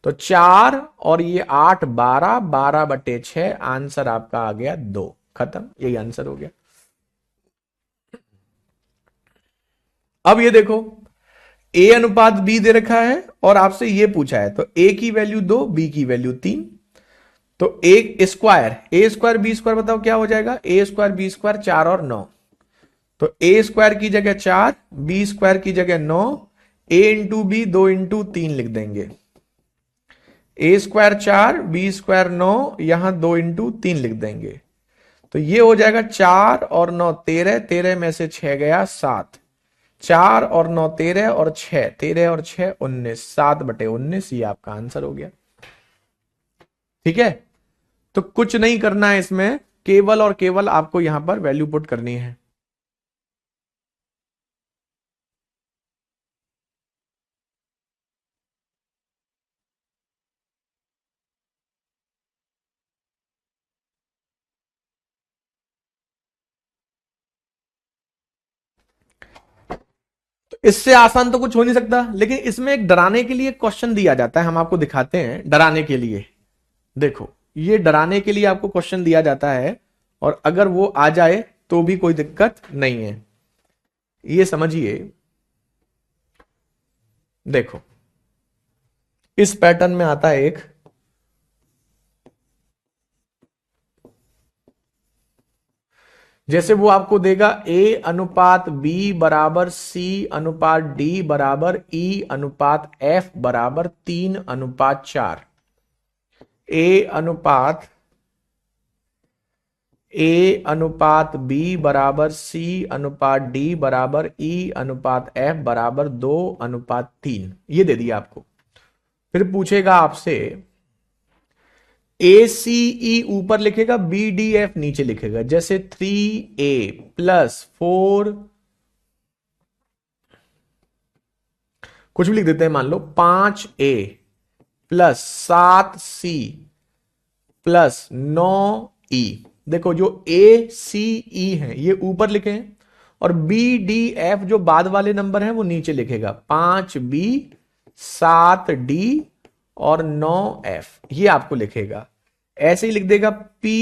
तो 4 और ये 8, 12, 12/6, आंसर आपका आ गया 2, खत्म, यही आंसर हो गया। अब ये देखो, ए अनुपात बी दे रखा है और आपसे ये पूछा है, तो ए की वैल्यू 2, बी की वैल्यू 3, तो ए स्क्वायर बी स्क्वायर बताओ क्या हो जाएगा, ए स्क्वायर बी स्क्वायर 4 और 9। तो ए स्क्वायर की जगह 4, बी स्क्वायर की जगह 9, ए इंटू बी 2 इंटू 3 लिख देंगे। ए स्क्वायर 4, बी स्क्वायर 9, यहां 2 इंटू 3 लिख देंगे। तो ये हो जाएगा 4 और 9 13, 13 में से 6 गया 7, 4 और 9 13 और 6, 13 और 6 19, 7/19, ये आपका आंसर हो गया। ठीक है, तो कुछ नहीं करना है इसमें, केवल और केवल आपको यहां पर वैल्यू पुट करनी है। तो इससे आसान तो कुछ हो नहीं सकता, लेकिन इसमें एक डराने के लिए क्वेश्चन दिया जाता है, हम आपको दिखाते हैं डराने के लिए। देखो, ये डराने के लिए आपको क्वेश्चन दिया जाता है, और अगर वो आ जाए तो भी कोई दिक्कत नहीं है, ये समझिए। देखो, इस पैटर्न में आता है एक, जैसे वो आपको देगा ए अनुपात बी बराबर सी अनुपात डी बराबर ई अनुपात एफ बराबर 3:4। ए अनुपात बी बराबर सी अनुपात डी बराबर ई अनुपात एफ बराबर 2:3, ये दे दिया आपको। फिर पूछेगा आपसे ए सी ई ऊपर लिखेगा, बी डी एफ नीचे लिखेगा, जैसे 3A प्लस 4, कुछ भी लिख देते हैं, मान लो 5A plus 7C plus 9E। देखो, जो ए सी ई है ये ऊपर लिखे हैं, और बी डी एफ जो बाद वाले नंबर हैं वो नीचे लिखेगा, 5B 7D और 9F, ये आपको लिखेगा। ऐसे ही लिख देगा P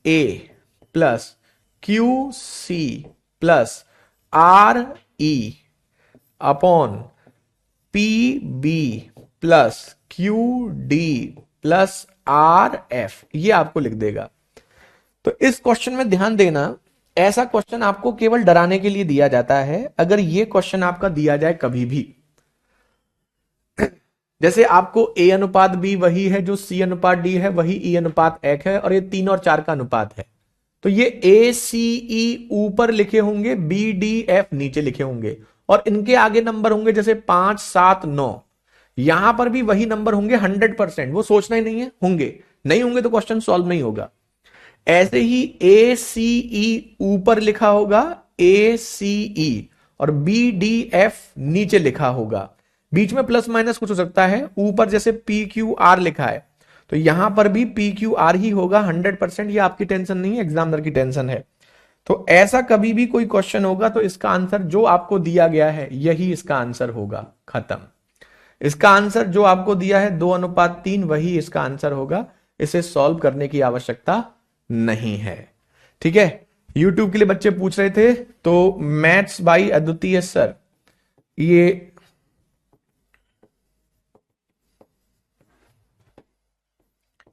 A plus Q C plus R E upon P B plus Q D plus R F, ये आपको लिख देगा। तो इस क्वेश्चन में ध्यान देना, ऐसा क्वेश्चन आपको केवल डराने के लिए दिया जाता है। अगर ये क्वेश्चन आपका दिया जाए कभी भी, जैसे आपको ए अनुपात बी वही है जो सी अनुपात डी है, वही ई अनुपात एक है, और ये 3 और 4 का अनुपात है, तो ये ए सी ई ऊपर लिखे होंगे, बी डी एफ नीचे लिखे होंगे, और इनके आगे नंबर होंगे जैसे 5 7 9, यहां पर भी वही नंबर होंगे 100%, वो सोचना ही नहीं है, होंगे, नहीं होंगे तो क्वेश्चन सॉल्व नहीं होगा। ऐसे ही ए सी ई ऊपर लिखा होगा, ए सी ई, और बी डी एफ नीचे लिखा होगा, बीच में प्लस माइनस कुछ हो सकता है, ऊपर जैसे पी क्यू आर लिखा है तो यहां पर भी पी क्यू आर ही होगा 100%, ये आपकी टेंशन नहीं है, एग्जामिनर की टेंशन है। तो ऐसा कभी भी कोई क्वेश्चन होगा तो इसका आंसर जो आपको दिया गया है यही इसका आंसर होगा, खत्म। इसका आंसर जो आपको दिया है 2:3 वही इसका आंसर होगा, इसे सॉल्व करने की आवश्यकता नहीं है। ठीक है, यूट्यूब के लिए बच्चे पूछ रहे थे, तो मैथ्स बाई अद्वितीय सर, ये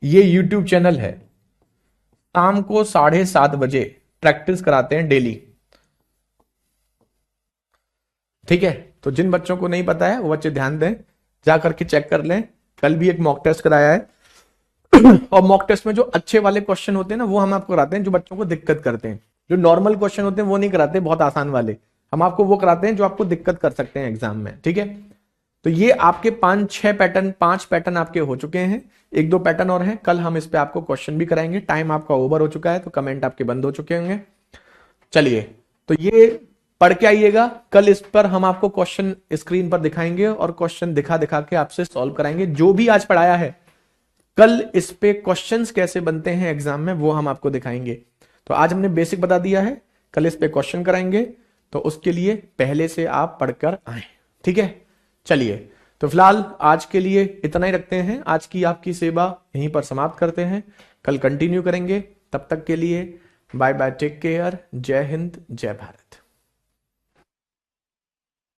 यूट्यूब चैनल है। शाम को 7:30 बजे प्रैक्टिस कराते हैं डेली। ठीक है, तो जिन बच्चों को नहीं पता है वो बच्चे ध्यान दें, जा करके चेक कर लें। कल भी एक मॉक टेस्ट कराया है और मॉक टेस्ट में जो अच्छे वाले क्वेश्चन होते हैं ना वो हम आपको कराते हैं, जो बच्चों को दिक्कत करते हैं। जो नॉर्मल क्वेश्चन होते हैं वो नहीं कराते, बहुत आसान वाले हम आपको वो कराते हैं जो आपको दिक्कत कर सकते हैं एग्जाम में। ठीक है, तो ये आपके 5 पैटर्न आपके हो चुके हैं, 1-2 पैटर्न और हैं। कल हम इस पे आपको क्वेश्चन भी कराएंगे। टाइम आपका ओवर हो चुका है तो कमेंट आपके बंद हो चुके होंगे। चलिए, तो ये पढ़ के आइएगा। कल इस पर हम आपको क्वेश्चन स्क्रीन पर दिखाएंगे और क्वेश्चन दिखा दिखा के आपसे सॉल्व कराएंगे। जो भी आज पढ़ाया है कल इस पे क्वेश्चंस कैसे बनते हैं एग्जाम में वो हम आपको दिखाएंगे। तो आज हमने बेसिक बता दिया है, कल इस पे क्वेश्चन कराएंगे, तो उसके लिए पहले से आप पढ़कर आए। ठीक है, चलिए, तो फिलहाल आज के लिए इतना ही रखते हैं। आज की आपकी सेवा यहीं पर समाप्त करते हैं, कल कंटिन्यू करेंगे। तब तक के लिए बाय बाय, टेक केयर, जय हिंद, जय भारत।